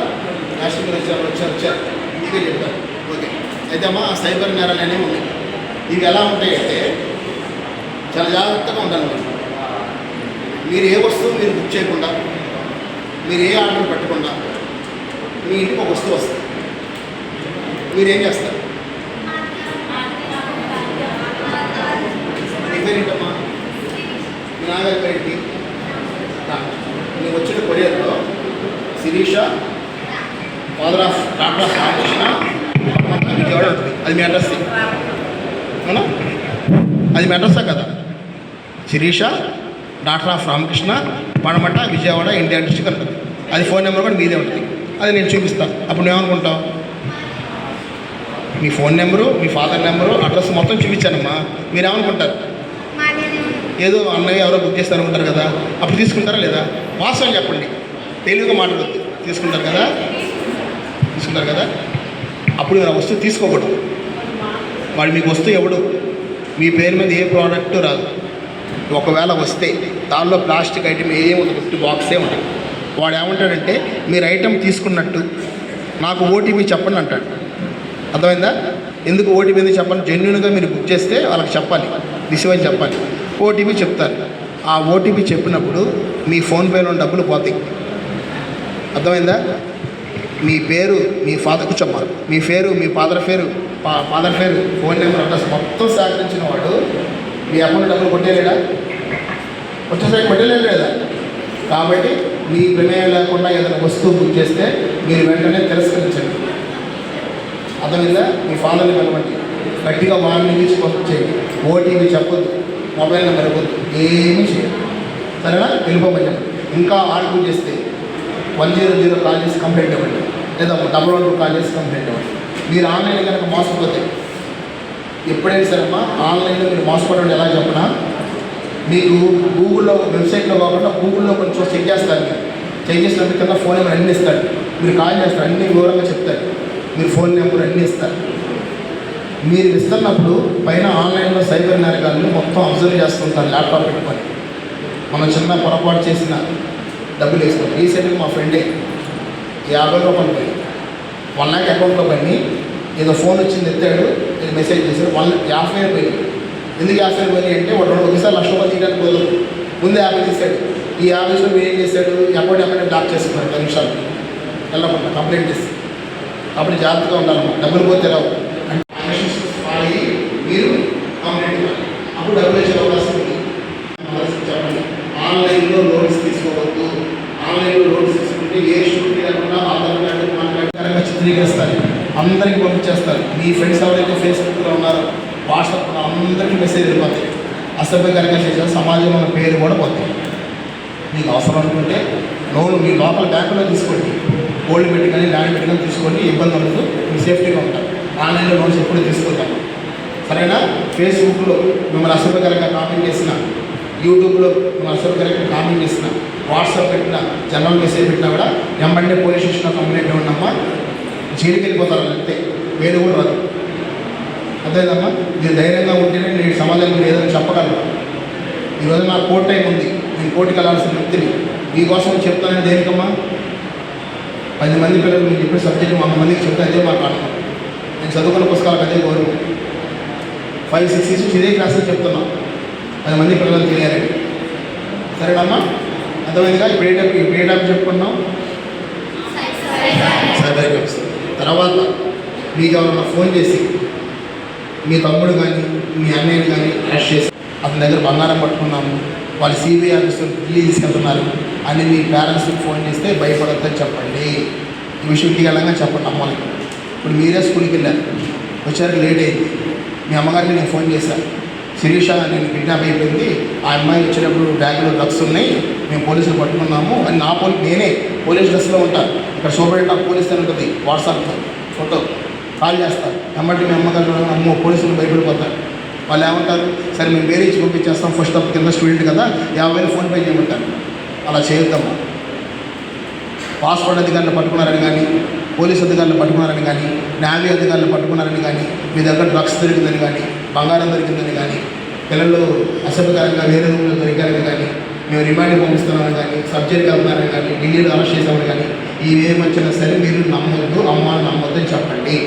లాస్ట్ మీరు వచ్చారు మీకే చెప్తారు. ఓకే. అయితే అమ్మా సైబర్ నేరాలు అనేవి ఉన్నాయి. ఇవి ఎలా ఉంటాయంటే చాలా జాగ్రత్తగా ఉండాలి. మీరు ఏ వస్తువు మీరు బుక్ చేయకుండా, మీరు ఏ ఆర్డర్ పెట్టకుండా మీ ఇంటికి ఒక వస్తువు వస్తుంది, మీరేం చేస్తారు? మీ పేరేంటమ్మా? మీ నాన్నగారి పేరేంటి? మీకు వచ్చిన కొరియర్లో Sirisha, father of doctor Ramakrishna Vijayawada ఉంటుంది. అది మీ అడ్రస్ అవునా? అది మీ అడ్రస్సా కదా? శిరీష, డాక్టర్ ఆఫ్ రామకృష్ణ, పడమట, విజయవాడ, ఇండియా డిస్ట్రిక్ట్ ఉంటుంది. అది ఫోన్ నెంబర్ కూడా మీదే ఉంటుంది. అది నేను చూపిస్తాను. అప్పుడు నువ్వేమనుకుంటావు? మీ ఫోన్ నెంబరు, మీ ఫాదర్ నెంబరు, అడ్రస్ మొత్తం చూపించానమ్మా. మీరేమనుకుంటారు? ఏదో అన్నయ్య ఎవరో బుక్ చేస్తారనుకుంటారు కదా. అప్పుడు తీసుకుంటారా లేదా? వాస్తవం చెప్పండి, తెలివిగా మాట్లాడద్దు. తీసుకుంటారు కదా? తీసుకుంటారు కదా? అప్పుడు మీరు ఆ వస్తువు తీసుకోకూడదు. వాడు మీకు వస్తువు ఎవడు, మీ పేరు మీద ఏ ప్రోడక్ట్ రాదు. ఒకవేళ వస్తే దానిలో ప్లాస్టిక్ ఐటమ్ ఏమి ఉండదు, బాక్సే ఉంటుంది. వాడు ఏమంటాడంటే మీరు ఐటమ్ తీసుకున్నట్టు నాకు ఓటీపీ చెప్పండి అంటాడు. అర్థమైందా? ఎందుకు ఓటీపీ ఎందుకు చెప్పండి? జెన్యున్గా మీరు బుక్ చేస్తే వాళ్ళకి చెప్పాలి, రిసీవ్ అని చెప్పాలి. ఓటీపీ చెప్తారు. ఆ ఓటీపీ చెప్పినప్పుడు మీ ఫోన్పేలో డబ్బులు పోతాయి. అర్థమైందా? మీ పేరు, మీ ఫాదర్ కూర్చోమ్మా, మీ పేరు, మీ ఫాదర్ పేరు, ఫోన్ నెంబర్, అడ్రస్ మొత్తం సేకరించిన వాడు మీ అకౌంట్ డబ్బులు కొట్టేలేడా? వచ్చేసరికి కొట్టేలేదు లేదా? కాబట్టి మీ ప్రమేయం లేకుండా ఏదైనా వస్తువు బుక్ చేస్తే మీరు వెంటనే తిరస్కరించండి. అర్థమైందా? మీ ఫాదర్ని పిలవండి, గట్టిగా వార్నింగ్ ఇచ్చి పంపించేయండి. ఓటీపీ చెప్పొద్దు, మొబైల్ నెంబర్ ఇవ్వద్దు, ఏమీ చేయదు. సరేనా? వెళ్ళిపోమని చెప్పండి. ఇంకా ఆర్గ్యూ చేస్తే 100 కాల్ చేసి కంప్లైంట్ ఇవ్వండి, లేదా 112 కాల్ చేసి కంప్లైంట్ ఇవ్వండి. మీరు ఆన్లైన్లో కనుక మోసపోతే, ఎప్పుడైనా సరే అమ్మా ఆన్లైన్లో మీరు మోసపోవడం ఎలా చెప్పినా, మీకు గూగుల్లో వెబ్సైట్లో కాకుండా గూగుల్లో కొంచెం చెక్ చేస్తారు. మీరు చెక్ చేసినప్పుడు కింద ఫోన్ నెంబర్ అన్నీ ఇస్తారు. మీరు కాల్ చేస్తారు, అన్ని వివరంగా చెప్తారు. మీరు ఫోన్ నెంబర్ అన్నీ ఇస్తారు. మీరు ఇస్తున్నప్పుడు పైన ఆన్లైన్లో సైబర్ నేరగాళ్ళు మొత్తం అబ్జర్వ్ చేస్తుంటారు ల్యాప్టాప్ పెట్టుకొని. మనం చిన్న పొరపాటు చేసిన డబ్బులు వేసుకుంటాం. రీసెంట్గా మా ఫ్రెండే 50 రూపాయలు పోయి 1 lakh అకౌంట్లో పని ఏదో ఫోన్ వచ్చింది, ఎత్తాడు, మెసేజ్ చేశాడు, 50,000 పోయి. ఎందుకు 50,000 పోయి అంటే వాడు ఒకసారి 1,00,000 రూపాయలు తీయడానికి పోదు, ముందే 50 తీశాడు. ఈ 50 ఏం చేశాడు? అకౌంట్ ఎమ్మెల్యే బ్లాక్ చేసుకున్నాడు 10 నిమిషాలు వెళ్ళకుండా కంప్లైంట్ చేసి. కాబట్టి జాగ్రత్తగా ఉండాలన్నమాట. డబ్బులు పోతే రావు అంటే మీరు కంప్లైంట్ ఇవ్వాలి, అప్పుడు డబ్బులు వచ్చే అవకాశం ఉంది. చెప్పండి, ఆన్లైన్లో లోన్స్ తీసుకోవద్దు. ఆన్లైన్లో లోన్స్ తీసుకుంటే ఏ షూరిటీ లేకుండా ఆధార్ కార్డు, పాన్ కార్డు చిత్రీకరిస్తారు, అందరికీ పంపించేస్తారు. మీ ఫ్రెండ్స్ ఎవరైతే ఫేస్బుక్లో ఉన్నారో, వాట్సాప్లో అందరికీ మెసేజ్ వెళ్ళిపోతాయి. అసభ్యకరంగా చేసిన సమాజంలో ఉన్న పేరు కూడా పోతాయి. మీకు అవసరం అనుకుంటే లోన్ మీ లోకల్ బ్యాంకులో తీసుకోండి, గోల్డ్ పెట్టి కానీ ల్యాండ్ పెట్టి కానీ తీసుకోండి, ఇబ్బంది ఉండదు, మీ సేఫ్టీగా ఉంటారు. ఆన్లైన్లో లోన్స్ ఎప్పుడు తీసుకుంటాం. సరేనా? ఫేస్బుక్లో మిమ్మల్ని అసభ్యకరంగా కామెంట్ చేసిన, యూట్యూబ్లో మిమ్మల్ని అసభ్యకరంగా కామెంట్ చేసిన, వాట్సాప్ పెట్టిన, జనరల్ మెసేజ్ పెట్టినా కూడా వెంబడే పోలీస్ స్టేషన్లో కంప్లైంట్ ఇవ్వండమ్మా, జైలుకి వెళ్ళిపోతారు. అంతే, వేలు కూడా రాదు. అదేదమ్మా, మీరు ధైర్యంగా ఉంటేనే నేను సమాజానికి మీరు ఏదైనా చెప్పగలను. ఈరోజు నాకు కోర్టు టైం ఉంది, నేను కోర్టుకి వెళ్ళాల్సిన వ్యక్తిని. మీకోసం చెప్తానని దేనికమ్మా? 10 మంది పిల్లలు మీకు చెప్పే సబ్జెక్టు 100 మందికి చెప్తే అదే మాట్లాడతాను. నేను చదువుకున్న పుస్తకాలకు అదే గౌరవం. 5, 6 ఇయర్స్ ఇదే క్లాసులు చెప్తున్నాం, 10 మంది పిల్లలు తెలియాలండి. సరేనమ్మా? అర్థమైందిగా? ఇప్పుడు ఏ టాపిక్ చెప్పుకున్నాం? Cyber crimes. తర్వాత మీకు ఎవరన్నా ఫోన్ చేసి మీ తమ్ముడు కానీ మీ అన్నయ్యని కానీ అరెస్ట్ చేసి అతని దగ్గర బంగారం పట్టుకున్నాము, వాళ్ళు సిబిఐ ఆఫీసులో ఢిల్లీ తీసుకెళ్తున్నారు అని మీ పేరెంట్స్కి ఫోన్ చేస్తే భయపడొద్దని చెప్పండి. ఈ విషయం ఇంటికెళ్ళంగా చెప్పండి అమ్మకి. ఇప్పుడు మీరే స్కూల్కి వెళ్ళారు, వచ్చారు లేట్ అయింది, మీ అమ్మగారికి నేను ఫోన్ చేశాను, శిరీష నేను కిడ్నాప్ అయిపోయింది, ఆ అమ్మాయి వచ్చినప్పుడు బ్యాగ్లో డ్రగ్స్ ఉన్నాయి, మేము పోలీసులు పట్టుకున్నాము అని నేనే పోలీస్ డ్రెస్లో ఉంటాను. ఇక్కడ సూపరింటెండెంట్ ఆఫ్ పోలీస్ అని ఉంటుంది, వాట్సాప్ ఫోటో కాల్ చేస్తారు. ఎమ్మటి మీ అమ్మగారు అమ్మో పోలీసులు భయపడిపోతారు. వాళ్ళు ఏమంటారు? సరే మేము వేరే ఇచ్చి పంపించేస్తాం, ఫస్ట్ అప్ కింద స్టూడెంట్ కదా, 50,000 ఫోన్పే చేయమంటారు. అలా చేయొద్దమ్మా. పాస్పోర్ట్ అధికారులు పట్టుకున్నారని కానీ, పోలీస్ అధికారులు పట్టుకున్నారని కానీ, నేవీ అధికారులు పట్టుకున్నారని కానీ, మీ దగ్గర డ్రగ్స్ దొరికిందని కానీ, బంగారం దొరికిందని కానీ, పిల్లలు అసభ్యకరంగా వేరే రూమ్లో దొరికారని కానీ, మేము రిమాండ్కి పంపిస్తున్నామని కానీ, సబ్జెక్ట్కి వెళ్తున్నారని కానీ, ఢిల్లీలో అరెస్ట్ చేసామని కానీ, ఇవేమొచ్చినా సరే మీరు నమ్మొద్దు, అమ్మాని నమ్మొద్దు అని చెప్పండి.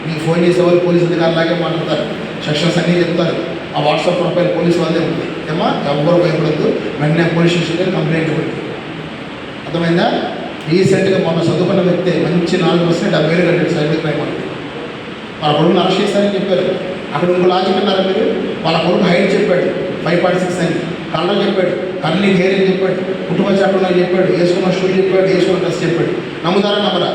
మీకు ఫోన్ చేసేవాళ్ళు పోలీస్ అధికారులాగే మాట్లాడతారు, సెక్షన్స్ అన్నీ చెప్తారు. ఆ వాట్సాప్ ప్రొఫైల్ పోలీసు వాళ్ళే ఉంటుంది. ఏమా ఎవరు భయపడద్దు, వెంటనే పోలీస్ స్టేషన్కి కంప్లైంట్ ఇవ్వండి. అర్థమైందా? రీసెంట్గా మొన్న చదువుకున్న వ్యక్తి మంచి 4% 70,000 కట్టాడు సైబర్ క్రైమ్ అంటే. వాళ్ళ కొడుకుని అరెస్ట్ చేశారని చెప్పారు. అక్కడ ఇంకో లాజిక్ అన్నారు మీరు, వాళ్ళ కొడుకు హైట్ చెప్పాడు 5.6 అని, కలర్ చెప్పాడు, కర్లీ హెయిర్ అని చెప్పాడు, కుటుంబ చట్టం అని చెప్పాడు, వేసుకున్న షూ చెప్పాడు, వేసుకున్న డ్రెస్ చెప్పాడు. నమ్ముతారా నమ్మరా?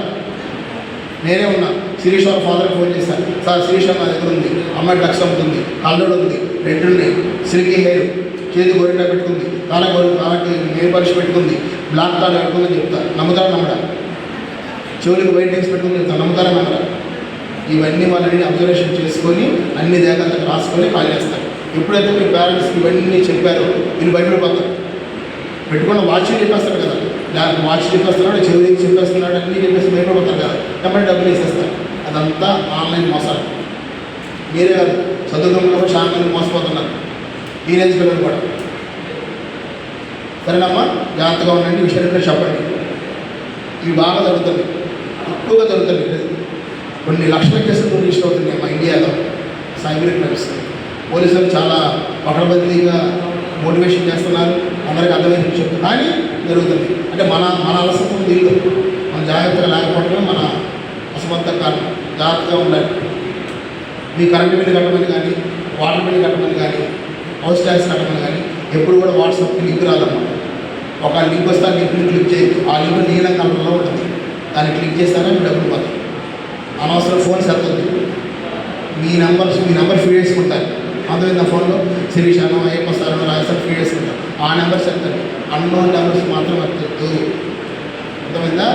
నేనే ఉన్నా. శిరీష్ వాళ్ళ ఫాదర్కి ఫోన్ చేశాను, సార్ శిరీష్ నా దగ్గర ఉంది, అమ్మాయి డ్రగ్స్ అమ్ముతుంది, కళ్ళుడు ఉంది, రెడ్ ఉంది, సిల్కీ హెయిర్, చేతి గోరింటా పెట్టుకుంది, కాళ్ళకి నెయిల్ పాలిష్ పెట్టుకుంది, బ్లాక్ కార్డ్ పెట్టుకుందని చెప్తారు. నమ్ముతారా నమ్మరా? చెవులకు వైట్ టెక్స్ పెట్టుకుని చెప్తాను. నమ్ముతారా నమ్మరా? ఇవన్నీ వాళ్ళని అబ్జర్వేషన్ చేసుకొని అన్ని దేగాలకు రాసుకొని కాల్ చేస్తారు. ఎప్పుడైతే మీ పేరెంట్స్కి ఇవన్నీ చెప్పారో వీళ్ళు భయపడిపోతారు. పెట్టుకున్న వాచ్ చెప్పేస్తారు కదా, వాచ్ చెప్పేస్తున్నాడు, చెవికి చెప్పేస్తున్నాడు, అన్నీ చెప్పేసి భయపడిపోతారు కదా, ఎమ్మడి డబ్బులు వేసేస్తారు. అదంతా ఆన్లైన్ మోసాలు. మీరే కాదు, చదువుకున్న కూడా చాలా మంది మోసపోతున్నారు, టీనేజ్ పిల్లలు కూడా. సరేనమ్మా, జాగ్రత్తగా ఉండండి. విషయాలు చెప్పండి. ఇవి బాగా జరుగుతుంది. ఎక్కువగా జరుగుతుంది. కొన్ని లక్షల కేసులు రిజిస్టర్ అవుతున్నాయి మా ఇండియాలో సైబర్ క్రైమ్స్. పోలీసులు చాలా పకడ్బందీగా మోటివేషన్ చేస్తున్నారు, అందరికీ అర్థమైంది చెప్తారు, కానీ జరుగుతుంది. అంటే మన అలసత్వం దీనిలో మనం జాగ్రత్తగా లేకపోవడమే మన అసమర్థ కారణం. జాగ్రత్తగా ఉండాలి. మీ కరెంటు బిల్లు కట్టమని కానీ, వాటర్ బిల్లు కట్టమని కానీ, హౌస్ ట్యాక్స్ కట్టమని కానీ ఎప్పుడు కూడా వాట్సాప్కి లింక్ రాదన్నమాట. ఒక లింక్ వస్తే ఆ లింక్ని క్లిక్ చేయదు. ఆ లింక్ నీలం కలర్లో ఉంటుంది. దాన్ని క్లిక్ చేస్తారా మీ డబ్బులు పోతాయి. అనవసరం ఫోన్ సెత్తుంది. మీ నెంబర్ ఫీడ్ చేసుకుంటారు. అందువల్ల నా ఫోన్లో శిరీషాను, అయ్యప్ప సార్ను, రాజస్థాన్ ఫీడ్ చేసుకుంటారు. ఆ నెంబర్స్ ఎత్తారు. అన్నోన్ నెంబర్స్ మాత్రం ఎత్తద్దు. అర్థమైందా?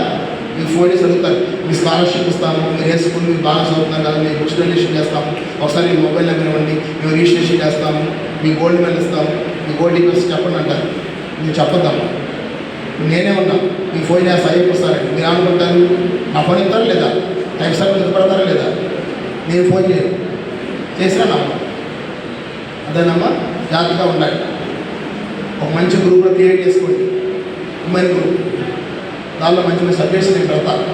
మీకు ఫోన్ చేసి అడుగుతారు, మీ స్కాలర్షిప్ ఇస్తాము, మీరు ఏ స్కూల్ మీకు బాగా చదువుతున్నారు కదా, మీ బుక్స్ డొనేషన్ చేస్తాము, ఒకసారి మీ మొబైల్ నెంబర్ ఇవ్వండి, మేము రిజిస్ట్రేషన్ చేస్తాము, మీ గోల్డ్ మెడల్ ఇస్తాము, మీ గోల్డ్ డీటెయిల్స్ చెప్పండి అంటారు. మీరు చెప్పొద్దాము. నేనే ఉన్నా, మీకు ఫోన్ చేస్తా అయ్యప్ప వస్తారండి. మీరు ఏమనుకుంటారు? నా ఫోన్ ఇస్తారా లేదా, టైం సర్వీస్ పడతారా లేదా? నేను ఫోన్ చేయను, చేసినా నమ్మ. అదేనమ్మా, జాగ్రత్తగా ఉండాలి. ఒక మంచి గ్రూప్లో క్రియేట్ చేసుకోండి, ఉమెన్ గ్రూప్. దానిలో మంచి మంచి సబ్జెక్ట్స్ నేను పెడతాను.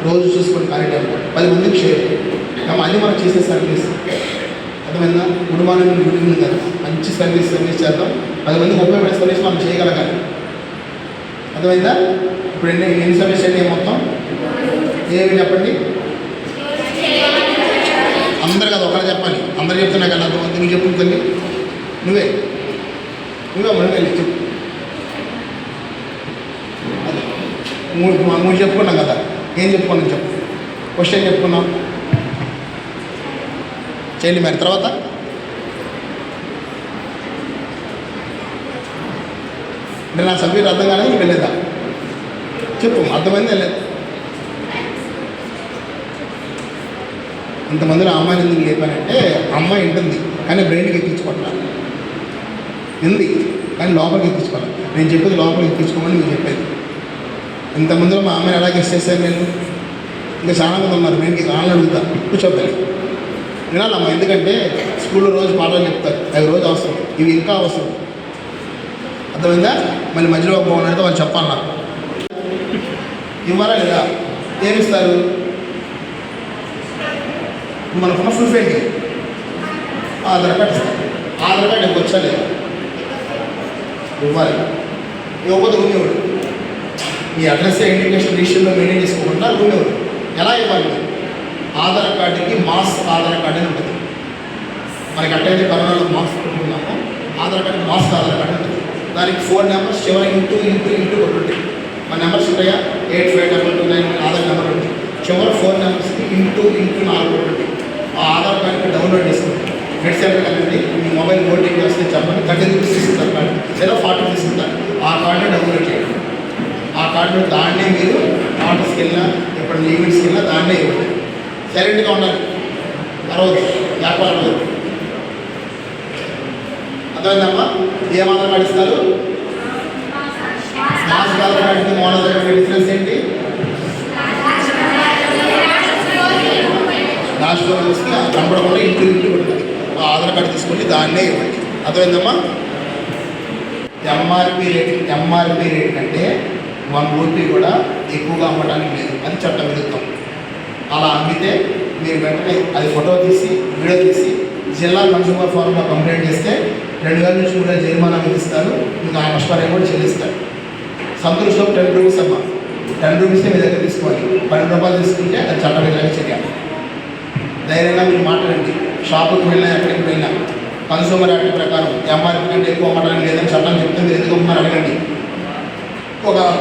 రోజు చూసుకోండి, ఖాళీ టైంలో 10 మందికి షేర్. అది మనం చేసే సర్వీస్. అర్థమైందా? గుడ్ మార్నింగ్ గుడ్ ఈవినింగ్ కదా, మంచి సర్వీస్ చేద్దాం. 10 మందికి ఉపయోగపడే సర్వీస్ మనం చేయగలగాలి. అర్థమైందా? ఇప్పుడు ఎన్ని సర్వీస్ అయితే మొత్తం ఏమి చెప్పండి? అందరు కదా ఒకరు చెప్పాలి. అందరు చెప్తున్నా కదా, అంతమంది నువ్వు చెప్పు తల్లి, నువ్వే మనం వెళ్ళి చెప్పు. మూడు చెప్పుకున్నాం కదా, ఏం చెప్పుకున్నాం చెప్పు. క్వశ్చన్ చెప్పుకున్నాం చేయండి. మరి తర్వాత అంటే నా సబ్జెక్ట్ అర్థం కాలేదు, నీకు వెళ్ళేదా? చెప్పు, అర్థమైంది వెళ్ళలేదు. ఇంతమందిలో అమ్మాయిని ఎందుకు లేపానంటే, అమ్మాయి ఉంటుంది కానీ బ్రెయిన్కి ఎక్కించుకోవాలి. ఉంది కానీ లోపలికి ఎక్కించుకోవాలి. నేను చెప్పేది లోపలికి ఎక్కించుకోమని మీకు చెప్పేది. ఇంతమందిలో మా అమ్మాయిని ఎలా గెస్ట్ చేశాను నేను? ఇంకా చాలా మంది ఉన్నారు. నేను వాళ్ళని అడుగుతా, కూర్చోవాలి వినాలమ్మా. ఎందుకంటే స్కూల్లో రోజు పాఠాలు చెప్తారు, అవి రోజు అవసరం, ఇవి ఇంకా అవసరం. అర్థమైందా? మళ్ళీ మధ్యలో ఒక బాగుంది అంటే వాళ్ళు చెప్పాలి నాకు. ఇవ్వాలా లేదా? ఏమిస్తారు? మనకున్న ఫుల్ ఏంటి? ఆధార్ కార్డు ఇస్తారు. ఆధార్ కార్డు ఎక్కువ వచ్చా లేదా? ఇవ్వాలి. ఇవ్వకపోతే రూమ్ ఇవ్వడు. మీ అడ్రస్ ఇండికేషన్ రిజిస్టర్లో మెయింటైన్ చేసుకోకుండా రూమ్ ఇవ్వడు. ఎలా ఇవ్వాలి? ఆధార్ కార్డుకి మాస్ ఆధార్ కార్డు అని ఉంటుంది. మనకి అట్టయితే కరోనాలో మాస్క్ పెట్టుకున్నాము, ఆధార్ కార్డుకి మాస్క్ ఆధార్ కార్డు ఉంటుంది. దానికి 4 నెంబర్స్ చివరి ఇంటూ కొట్టుంటాయి. మన నెంబర్స్ ఉంటాయా? 852229 ఆధార్ నెంబర్ ఉంటుంది. చివరి 4 నెంబర్స్కి ఇంటూ 4 కొట్టుంటాయి. ఆ ఆధార్ కార్డుకి డౌన్లోడ్ చేసుకుంటాం. నెట్ సెంటర్ కంటే మీ మొబైల్ ఓటీపీ వస్తే చెప్పండి, 30 రూపీస్ తీసుకుంటారు కార్డు, లేదా 40 తీసుకుంటారు. ఆ కార్డుని డౌన్లోడ్ చేయండి. ఆ కార్డు దాన్నే మీరు ఆర్డర్స్కి వెళ్ళినా, ఎప్పుడైనా ఈవెంట్స్కి వెళ్ళినా దాన్నే ఇవ్వండి. సైలెంట్గా ఉండాలి. అరవద్దు, వ్యాపారం అవ్వదు. అర్థమైందమ్మా? ఏం ఆధార్ కార్డు ఇస్తారు? మాస్ ఆధార్ కార్డుకి మోడల్ ఆధార్ కార్డు డిఫరెన్స్ ఏంటి? డాష్బోర్డ్ వస్తే కనపడకుండా ఇంటి ఉంటుంది. ఆ ఆధార్ కార్డు తీసుకొని దాన్నే ఇవ్వండి. అర్థమైందమ్మా? ఎంఆర్పి రేట్ కంటే 1 రూపీ కూడా ఎక్కువగా అమ్మడానికి లేదు. అది చట్ట విరుద్ధం. అలా అమ్మితే మీరు వెంటనే అది ఫోటో తీసి, వీడియో తీసి జిల్లా కన్స్యూమర్ ఫోరంలో కంప్లైంట్ చేస్తే 2000 నుంచి 3000 జరిమానా విధిస్తారు. మీకు ఆ నష్టపరిహారం కూడా చెల్లిస్తారు. సంతూర్ సోప్ 10 రూపీస్ అమ్మా. 10 రూపీసే మీ దగ్గర తీసుకోవాలి. 12 రూపాయలు తీసుకుంటే అది చట్టవిరుద్ధంగా చేయాలి. ధైర్యంగా మీరు మాట్లాడండి. షాపుకి వెళ్ళినా, ఎక్కడికి వెళ్ళినా కన్స్యూమర్ యాక్ట్ ప్రకారం ఎంఆర్పీ కంటే ఎక్కువ అమ్మడానికి లేదని చట్టం చెప్తే మీరు ఎందుకు అమ్మారు అడగండి.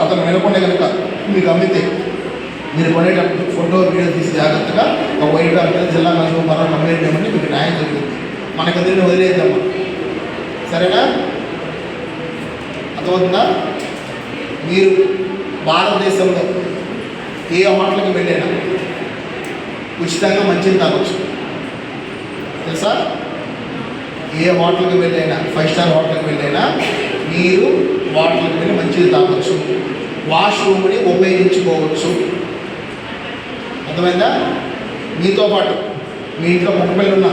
అతను వినకుండా కనుక మీకు అమ్మితే మీరు కొనేటప్పుడు ఫోటో వీడియో తీసి జాగ్రత్తగా ఒక వైట్ పేపర్ జిల్లా కన్స్యూమర్ కంప్లైంట్ ఇవ్వమంటే మీకు న్యాయం జరుగుతుంది. మనకు ఎదురు వదిలేద్దామా? సరేనా? అర్థమవుతుందా? మీరు భారతదేశంలో ఏ హోటల్కి వెళ్ళైనా ఉచితంగా మంచిది తాగొచ్చు. తెలుసా? ఏ హోటల్కి వెళ్ళైనా, 5 స్టార్ హోటల్కి వెళ్ళైనా మీరు హోటల్కి వెళ్ళి మంచిది తాగొచ్చు. వాష్రూమ్ని ఉపయోగించుకోవచ్చు. అర్థమైందా? మీతో పాటు మీ ఇంట్లో మగ పిల్లలు ఉన్నా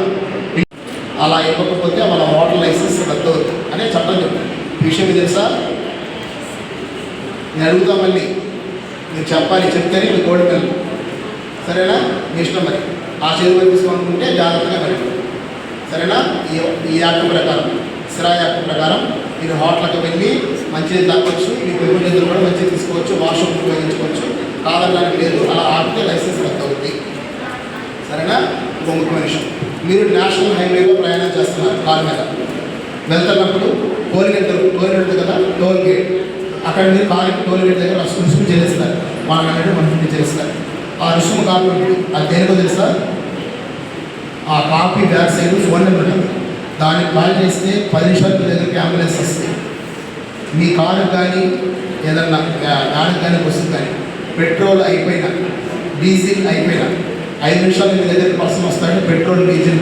అలా ఇవ్వకపోతే వాళ్ళ హోటల్ లైసెన్స్ రద్దు అవుతుంది అనే చట్టం చెప్తుంది. ఈ విషయం తెలుసా? నేను అడుగుతా, మళ్ళీ మీరు చెప్పాలి, చెప్తేనే మీ గోల్డ్ పిల్లలు సరేనా? మీ ఇష్టం మరి. ఆ చేతి వైపు తీసుకోవాలనుకుంటే జాగ్రత్తగా మరి. సరేనా? ఈ యాక్ట్ ప్రకారం, సిరా యాక్ట్ ప్రకారం మీరు హోటల్కి వెళ్ళి మంచిది తాగొచ్చు, మీ పెరుగులు కూడా మంచిది తీసుకోవచ్చు, వాష్రూమ్ ఉపయోగించుకోవచ్చు, కాదనడానికి లేదు. అలా ఆపితే లైసెన్స్ రద్దు అవుతుంది. సరేనా? ఇంకో ముఖ్యమైన విషయం, మీరు నేషనల్ హైవేలో ప్రయాణం చేస్తున్నారు కారు మీద వెళ్తున్నప్పుడు టోల్ గేట్ ఉంటుంది కదా, టోల్ గేట్, అక్కడ మీరు కారు టోల్ గేట్ దగ్గర రుసుము చెల్లిస్తారు. 100, 150 చెల్లిస్తారు. ఆ రుసుము కాపీ ఉంటుంది. అది దేనికో తెలుసా? ఆ copy back side phone number ఉంటుంది. దాన్ని కాల్ చేస్తే 10 నిమిషాల మీ దగ్గరికి అంబులెన్స్ వస్తుంది. మీ కారు కానీ ఏదన్నా దానికి కానీ వస్తుంది కానీ పెట్రోల్ అయిపోయినా, డీజిల్ అయిపోయినా 5 నిమిషాలు మీ దగ్గరికి పర్సన్ వస్తాడు, పెట్రోల్ డీజిల్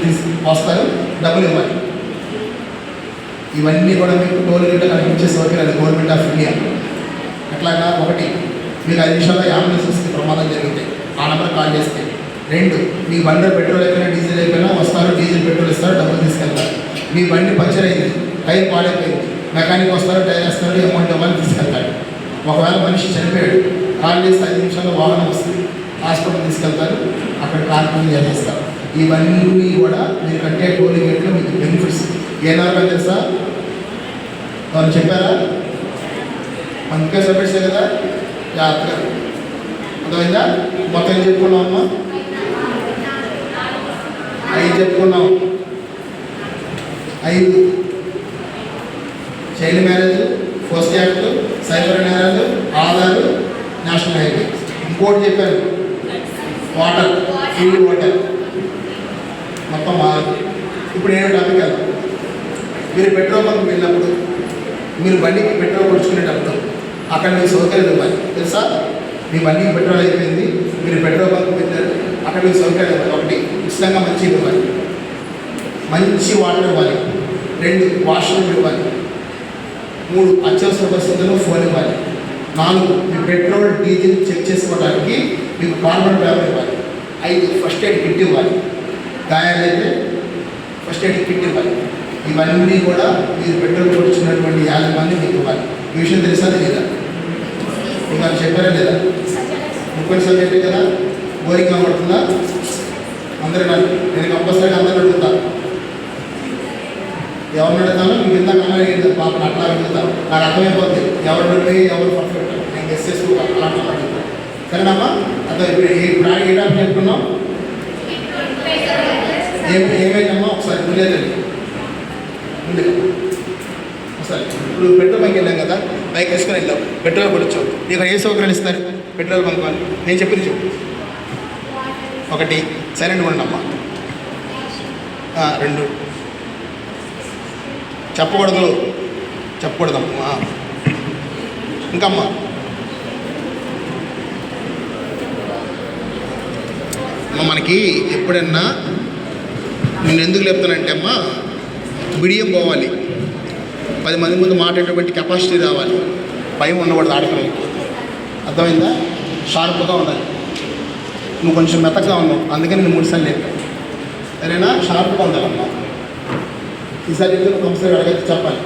వస్తారు, డబ్బులు ఇవ్వాలి. ఇవన్నీ కూడా మీకు టోల్ గేట్ కనిపించే సౌకర్యాలు గవర్నమెంట్ ఆఫ్ ఇండియా. ఎట్లాగా? 1, మీకు 5 నిమిషాల్లో అంబులెన్స్ వస్తుంది, ప్రమాదం జరిగితే ఆ నెంబర్ కాల్ చేస్తే. 2, మీ బండిలో పెట్రోల్ అయిపోయినా డీజిల్ అయిపోయినా వస్తారు, డీజిల్ పెట్రోల్ ఇస్తారు, డబ్బులు తీసుకెళ్తారు. మీ బండి పంచర్ అయింది, టైర్ పాడైపోయింది, మెకానిక్ వస్తారు, టైర్ వేస్తారు, అమౌంట్ ఇవ్వాలి, తీసుకెళ్తాడు. ఒకవేళ మనిషి చనిపోయాడు, కాల్ చేస్తే 5 నిమిషాల్లో వాహనం వస్తుంది, హాస్పిటల్ తీసుకెళ్తారు, అక్కడ కార్యక్రమం చేసేస్తారు. ఇవన్నీ కూడా మీరు కట్టే టోల్ గేట్లో మీకు బెనిఫిట్స్. ఏనారు తెలుసా? వాళ్ళు చెప్పారా? అందుకే సబ్మిట్సే కదా, జాగ్రత్తగా అర్థమైందా? మొత్తం ఏం చెప్పుకున్నాం అమ్మా? 5 చెప్పుకున్నాం. 5 child marriage, first act, cyber నేరాలు, ఆధార్, నేషనల్ హైవే. ఇంకోటి చెప్పాను, వాటర్, ఫీల్డ్ వాటర్, మొత్తం 6. ఇప్పుడు ఏడో టాపిక్ వెళ్తాం. మీరు పెట్రోల్ బంక్ వెళ్ళినప్పుడు మీరు బండికి పెట్రోల్ కొడుచుకునేటప్పుడు అక్కడ మీ సౌకర్యాలు ఇవ్వాలి. తెలుసా? మీ బండికి పెట్రోల్ అయిపోయింది, మీరు పెట్రోల్ బంక్ పెట్టారు, అక్కడ మీ సౌకర్యాలు ఇవ్వాలి. 1, ఉచితంగా మంచి ఇవ్వాలి, మంచి వాటర్ ఇవ్వాలి. 2, వాష్రూమ్ ఇవ్వాలి. 3, అత్యవసర పరిస్థితుల్లో ఫోన్ ఇవ్వాలి. 4, మీ పెట్రోల్ డీజిల్ చెక్ చేసుకోవడానికి మీకు కార్బన్ పేపర్ ఇవ్వాలి. 5, ఫస్ట్ ఎయిడ్ కిట్ ఇవ్వాలి. గాయాలైతే ఫస్ట్ ఎయిడ్ కిట్ ఇవ్వాలి. ఇవన్నీ కూడా మీరు పెట్రోల్ కొడుచున్నటువంటి 50 మంది మీకు ఇవ్వాలి. ఈ విషయం తెలుసా లేదా? మీకు అది చెప్పారా లేదా? ముఖ్యమైన సబ్జెక్టే కదా. బోరింగ్ పడుతుందా? అందరూ నేను కంపల్సరీగా అందరూ అడుగుతా. ఎవరిని అడుగుతాను? మీకు ఇందాక అడిగింది పాపను అట్లా అడుగుతాను, నాకు అర్థమైపోతుంది ఎవరు పోయి ఎవరు పర్ఫెక్ట్. నేను గెస్ చేసుకో అలాంటి అడుగుతాను. సరేనమ్మా? అర్థం ఇప్పుడు ఏ టాపిక్ చెప్పుకున్నాం? ఏమైందమ్మా ఒకసారి తెలియదండి ముందు ఒకసారి. ఇప్పుడు పెట్రోల్ బంక్ వెళ్ళాం కదా, బైక్ తీసుకొని వెళ్ళాం, పెట్రోల్ కొడుచాం. ఇక్కడ ఏ సౌకర్యాలు ఇస్తారు పెట్రోల్ బంక్ వాళ్ళు? నేను చెప్పింది చెప్పు. 1, సైలెంట్గా ఉండమ్మా. 2, చెప్పకూడదమ్మా. ఇంకమ్మా మనకి ఎప్పుడన్నా నేను ఎందుకు చెప్తానంటే అమ్మా, బిడియం పోవాలి, 10 మంది ముందు మాట్లాడేటువంటి కెపాసిటీ రావాలి, భయం ఉండకూడదు ఆడపిల్లలకి. అర్థమైందా? షార్ప్గా ఉండాలి. నువ్వు కొంచెం మెత్తగా ఉన్నావు, అందుకని నేను 3 సార్లు చెప్పాను. సరేనా? షార్ప్గా ఉండాలమ్మా. ఈసారి చెప్తే నువ్వు కంపల్సరీ అడగచ్చు, చెప్పాలి.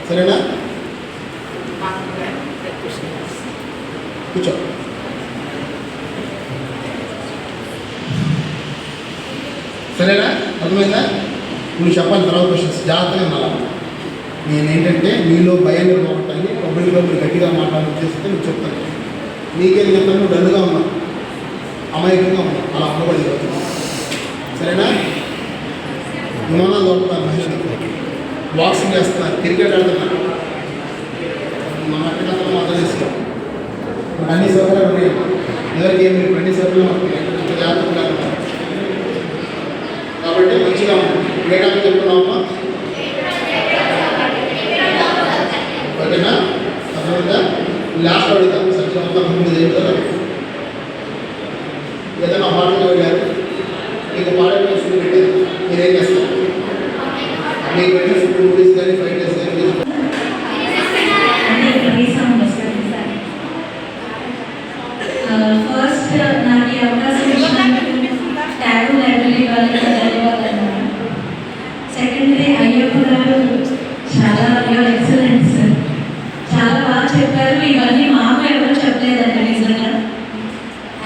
సరేనా? కూర్చో. సరేనా? అర్థమైందా? నువ్వు చెప్పాలి తర్వాత క్వశ్చన్స్ జాగ్రత్తగా ఉండాలి. నేనేంటంటే మీలో భయాన్ని పోగొట్టాలి, పబ్లిక్లో మీరు గట్టిగా మాట్లాడాలని ఉద్దేశిస్తే నువ్వు చెప్తాను. నీకేం చెప్తాను? నువ్వు డల్గా ఉన్నావు, అమాయకంగా ఉన్నావు, అలా ఉండకూడదు. సరేనా? విమానాలు దొరుకుతారు, మహిళలు బాక్సింగ్ చేస్తున్నారు, క్రికెట్ ఆడుతున్నారు, మన అక్కడ మాత్రం చేస్తున్నాం. అన్ని సౌకర్యాలు ఉన్నాయి. ఎవరికి ఏమి అన్ని సౌకర్యాలు మాకు జాగ్రత్తగా ఉన్నారు కాబట్టి మంచిగా ఉంది. ఏ టాపిక్ చెప్తున్నామమ్మా? ఓకేనా? అర్థమైందా? లాస్ట్ అడుగుతాం సంక్షేమంతా ముందు చెప్తారా? ఏదైనా పాటలు వెళ్ళారు, మీకు పాడే ఫుడ్ పెట్టేది, మీరేం చేస్తారు? మీకు పెట్టిన ఫుడ్ మూవీస్ కానీ 5 days కానీ ఫస్ట్ నాకు ఈ అవకాశం ఇచ్చినందుకు ట్యాగు లైబ్రరీ వాళ్ళకి ధన్యవాదాలు. సెకండరీ అయ్యప్ప గారు చాలా యువర్ ఎక్సలెంట్ సార్, చాలా బాగా చెప్పారు. ఇవన్నీ మాకు ఎవరు చెప్పలేదండి నిజంగా.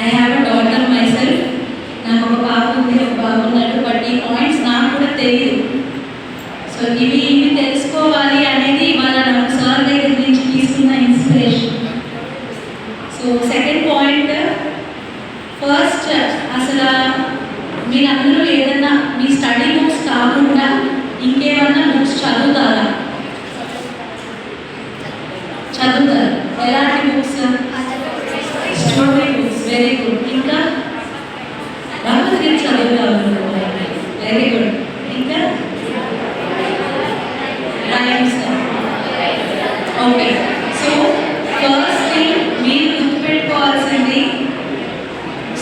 I have a daughter my points నాకు కూడా తెలియదు. సో ఇవి తెలుసుకోవాలి అనేది ఇవాళ నాకు సార్ దగ్గర నుంచి తీసుకున్న inspiration. So second point, first అసలు మీరందరూ ఏదన్నా మీ స్టడీ బుక్స్ కాకుండా ఇంకేమన్నా బుక్స్ చదువుతారా? చదువుతారు. ఎలాంటి books? Story books. Very good. ఇంకా భగవద్గీత చదువుతారు. Very good. ఇంకా rhymes. Okay. So first thing మీరు గుర్తుపెట్టుకోవాల్సింది,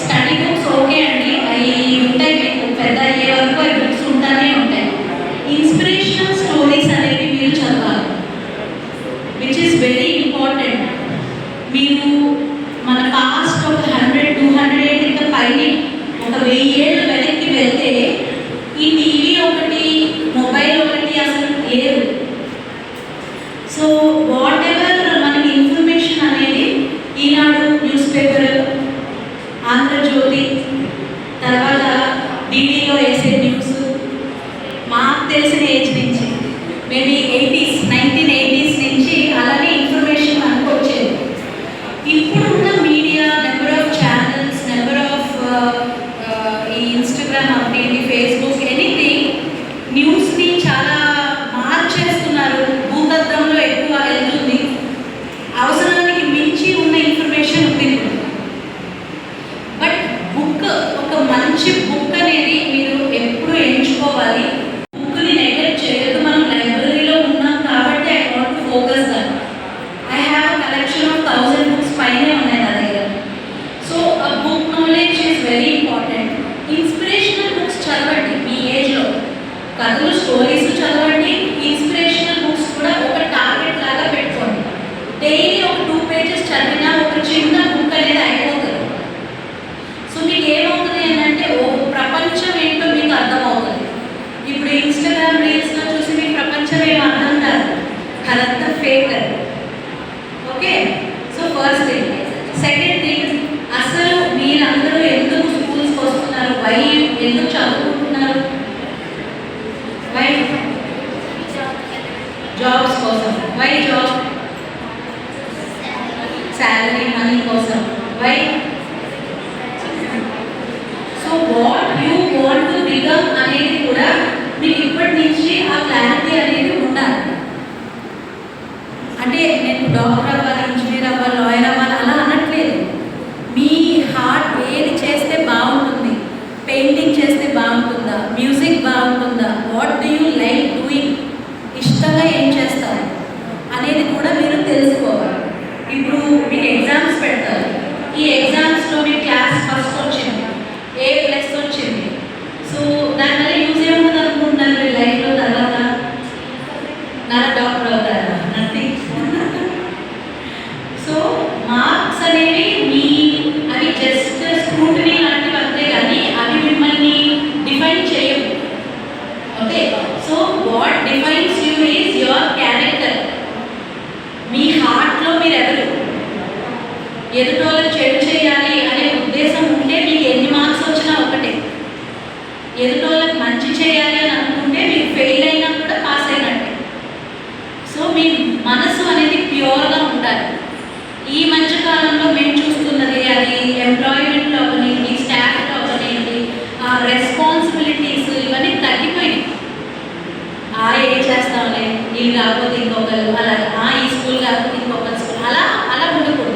స్టడీ బుక్స్ ఓకే అండి, అవి ఉంటాయి, మీకు పెద్ద అయ్యే వరకు అవి బుక్స్ ఉంటానే ఉంటాయి. ఇన్స్పిరేషనల్ స్టోరీస్ అనేవి మీరు చదవాలి, విచ్ ఈస్ వెరీ ఇంపార్టెంట్. మీరు మన పాస్ట్ ఒక 100-200 ఏళ్ళ క్రితం పైన ఒక 1000 ఏళ్ళు వెనక్కి వెళ్తే ఈ టీవీ ఒకటి, మొబైల్ ఒకటి అసలు లేదు. సో వాట్ ఎవర్ మనకి ఇన్ఫర్మేషన్ అనేది ఈనాడు న్యూస్ పేపర్, ఆంధ్రజ్యోతి, తర్వాత టీవీలో వేసే న్యూస్, మాకు తెలిసిన ఏజ్ నుంచి మేబీ 1980s నుంచి అలానే ఇన్ఫర్మేషన్ మనకు వచ్చేది. ఇప్పుడున్న media, number of channels, number of ఈ ఇన్స్టాగ్రామ్ అప్డేట్, ఫేస్బుక్, ఎనీథింగ్, న్యూస్ని చాలా మార్చేస్తున్నారు. భూతత్వంలో ఎక్కువ వెళ్తుంది. అవసరానికి మించి ఉన్న ఇన్ఫర్మేషన్ ఉంది. బట్ బుక్, ఒక మంచి బుక్ అనేది మీరు ఎప్పుడు ఎంచుకోవాలి. బుక్ని నెగ్లెక్ట్ చేయొద్దు. మనం లైబ్రరీలో ఉన్నాం కాబట్టి I want to focus that. I have a collection of 1000 books పైనే ఉన్నాయి నా దగ్గర. సో ఆ book knowledge is very important. Inspirational books చదవండి మీ ఏజ్లో. కథలు, స్టోరీస్ చదవండి. ఇన్స్పిరేషనల్ బుక్స్ కూడా ఒక టార్గెట్ లాగా పెట్టుకోండి. డైలీ ఒక 2 pages చదివినా ఒక చిన్న బుక్ అనేది అయిపోతుంది. సో మీకు ఏమవుతుంది ఏంటంటే ప్రపంచం ఏంటో మీకు అర్థమవుతుంది. ఇప్పుడు ఇన్స్టాగ్రామ్ రీల్స్లో చూసి మీకు ప్రపంచం ఏమో అర్థం కాదు, అదంతా ఫేక్ అది. Okay. So first thing. Second thing, అసలు మీరందరూ ఎందుకు స్కూల్స్కి వస్తున్నారు? వై? ఎందుకు చదువుకుంటున్నారు? వై? జాబ్స్ కోసం. Why job? శాలరీ, మనీ కోసం. Why? So what you want to become అనేది కూడా మీకు ఇప్పటి నుంచి ఆ క్లారిటీ అనేది ఉండాలి. అంటే నేను డాక్టర్ అవ్వాలి, ఇంజనీర్ అవ్వాలి, లాయర్ అవ్వాలి అలా అనట్లేదు. మీ హార్ట్ ఏది చేస్తే బాగుంటుంది? పెయింటింగ్ చేస్తే బాగుంటుందా? మ్యూజిక్ బాగుంటుందా? What do you like doing? ఇష్టంగా ఏం చేస్తారు అనేది కూడా మీరు తెలుసుకోవాలి. ఇప్పుడు మీకు ఎగ్జామ్స్ పెడతారు. ఈ ఎగ్జామ్స్లో మీకు క్లాస్ ఫస్ట్ వచ్చింది, A+ వచ్చింది. సో దానివల్ల యూజ్ ఏముంటుంది అనుకుంటున్నారు మీ లైఫ్లో? తర్వాత డాక్టర్ అవుతారా? నథింగ్. సో మార్క్స్ అనేవి అవి జస్ట్ స్క్రూటినీ లాంటివి అంతే, కానీ అవి మిమ్మల్ని డిఫైన్ చేయవు. Okay. So what defines you is your character. మీ హార్ట్లో మీరు ఎవరు? ఎదుటోళ్ళకి చెడు చేయాలి అనే ఉద్దేశం ఉంటే మీకు ఎన్ని మార్క్స్ వచ్చినా ఒకటే. ఎదుటోళ్ళకి మంచి చేయాలి అని అనుకుంటే మీకు ఫెయిల్ అయినా కూడా పాస్ అయినట్టే. సో మీ మనసు అనేది ప్యూర్గా ఉండాలి. ఈ మధ్యకాలంలో మేము చూస్తున్నది అది ఎంప్లాయ్మెంట్లో అవనండి, స్టాఫ్లో అవనండి, రెస్పాన్సిబిలిటీస్ ఇవన్నీ తగ్గిపోయినాయి. ఏం చేస్తాంలే, వీళ్ళు కాకపోతే ఇంకొకరు, అలా ఈ స్కూల్ కాకపోతే ఇంకొకరు స్కూల్, అలా ఉండకూడదు.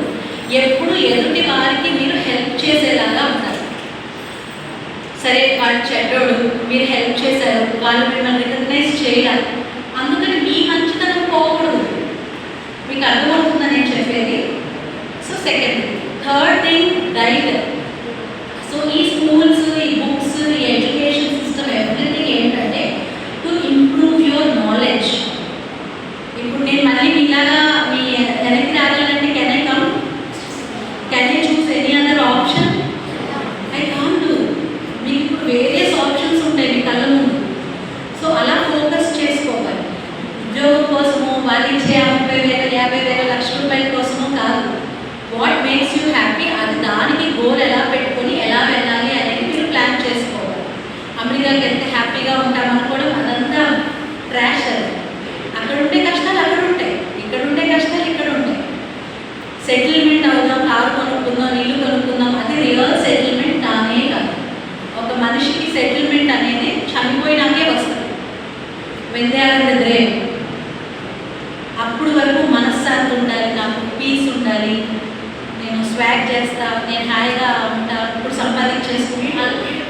ఎప్పుడు ఎదుటి వారికి మీరు హెల్ప్ చేసేలాగా ఉంటారు. సరే వాడు చెడ్డోడు, మీరు హెల్ప్ చేశారు, వాళ్ళు మిమ్మల్ని రికగ్నైజ్ చేయాలి. అందుకని మీ మంచితనం పోకూడదు. మీకు అర్థమవుతుందని నేను చెప్పేది. So second. Third thing, diet. So ఈ స్కూల్స్, ఈ బుక్స్, ఈ ఎడ్యుకేషన్ సిస్టమ్, ఎవ్రీథింగ్ ఏంటంటే టు ఇంప్రూవ్ యువర్ నాలెడ్జ్. ఇప్పుడు నేను మళ్ళీ మీలాగా మీ వెనక్కి రావాలంటే can I come? Can I choose any other option? I can't do. మీకు ఇప్పుడు వేరియస్ ఆప్షన్స్ ఉంటాయి మీ కళ్ళ ముందు. సో అలా ఫోకస్ చేసుకోవాలి. ఉద్యోగం కోసమో, వాళ్ళు ఇచ్చే 50,000, 50,000, 1,00,000 రూపాయల కోసమో కాదు. వాట్ మేక్స్ యూ హ్యాపీ, అది దానికి గోల్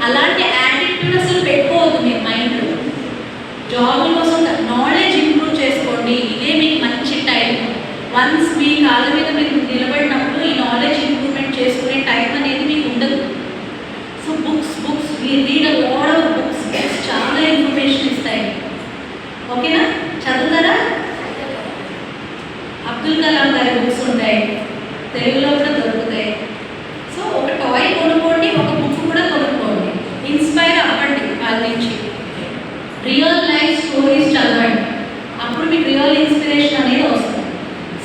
అలాంటి యాటిట్యూడ్ అసలు పెట్టుకోవద్దు మీ మైండ్లో. జాబ్ కోసం నాలెడ్జ్ ఇంప్రూవ్ చేసుకోండి. ఇదే మీకు మంచి టైం. వన్స్ మీ కాళ్ళ మీద మీరు నిలబడినప్పుడు ఈ నాలెడ్జ్ ఇంప్రూవ్మెంట్ చేసుకునే టైం అనేది మీకు ఉండదు. So books read a lot of books. చాలా ఇన్ఫర్మేషన్ ఇస్తాయి. ఓకేనా? చదువుతారా? అబ్దుల్ కలాం గారి బుక్స్ ఉంటాయి, తెలుగులో కూడా దొరుకుతాయి. సో ఒక టాయ్ కొనుక్కోండి, ఒక బుక్ కూడా కొనుక్కోండి. ఇన్స్పైర్ అవ్వండి వాళ్ళ నుంచి. రియల్ లైఫ్ స్టోరీస్ చదవండి, అప్పుడు మీకు రియల్ ఇన్స్పిరేషన్ అనేది వస్తుంది.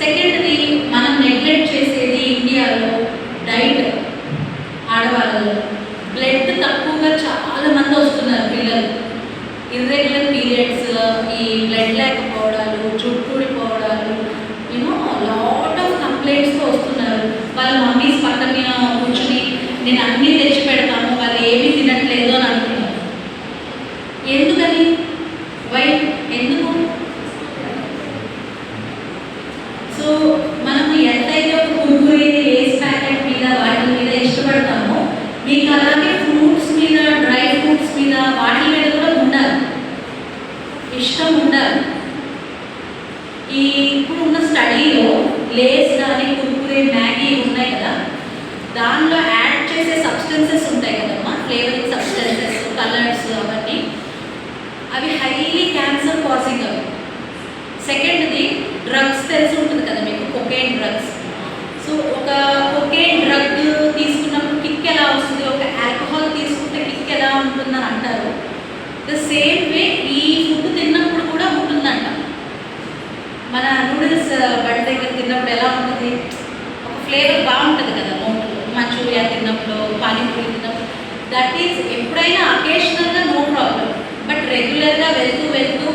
సెకండ్ది, మనం నెగ్లెక్ట్ చేసేది ఇండియాలో డైట్. ఆడవాళ్ళలో బ్లడ్ తక్కువగా చాలా మంది వస్తున్నారు పిల్లలు. ఇర్రెగ్యులర్ పీరియడ్స్, ఈ బ్లడ్ లేకపోవడాలు, జుట్టు ఊడిపోవడాలు, లాట్ ఆఫ్ కంప్లైంట్స్తో వస్తున్నారు. వాళ్ళ మమ్మీస్ పక్కన కూర్చుని నేను అన్నీ తెచ్చి పెడతాను, వాళ్ళు ఏమీ తినట్లేదు అని అంటున్నారు. ఎందుకని? ఎందుకు? సో మనము ఎంతైతే ఒక కుర్కురే, లేస్ ప్యాకెట్ మీద వాటి మీద ఇష్టపడతామో, మీకు అలాగే ఫ్రూట్స్ మీద, డ్రై ఫ్రూట్స్ మీద, వాటి మీద కూడా ఉండాలి, ఇష్టం ఉండాలి. ఈ ఇప్పుడున్న స్టడీలో లేస్ కానీ కుర్కురే, మ్యాగీ ఉన్నాయి కదా, దానిలో యాడ్ చేసే సబ్స్టెన్సెస్ ఉంటాయి కదమ్మా, ఫ్లేవరింగ్ సబ్స్టెన్సెస్, కలర్స్, అవన్నీ అవి హైలీ క్యాన్సర్ కాజింగ్ అవి. సెకండ్ది, డ్రగ్స్ తెలిసి ఉంటుంది కదా మీకు, కొకైన్ డ్రగ్స్. సో ఒక కొకైన్ డ్రగ్ తీసుకున్నప్పుడు కిక్ ఎలా వస్తుంది, ఒక ఆల్కహాల్ తీసుకుంటే కిక్ ఎలా ఉంటుందని అంటారు. ద సేమ్ వే ఈ ఫుడ్ తిన్నప్పుడు కూడా ఉంటుందంట. మన నూడిల్స్ బండి దగ్గర తిన్నప్పుడు ఎలా ఉంటుంది, ఒక ఫ్లేవర్ బాగుంటుంది కదా నోట్లో. మంచూరియా తిన్నప్పుడు, పానీపూరి తిన్నప్పుడు, దట్ ఈజ్ ఎప్పుడైనా అకేషనల్గా నో ప్రాబ్లం. బట్ రెగ్యులర్గా వెళ్తూ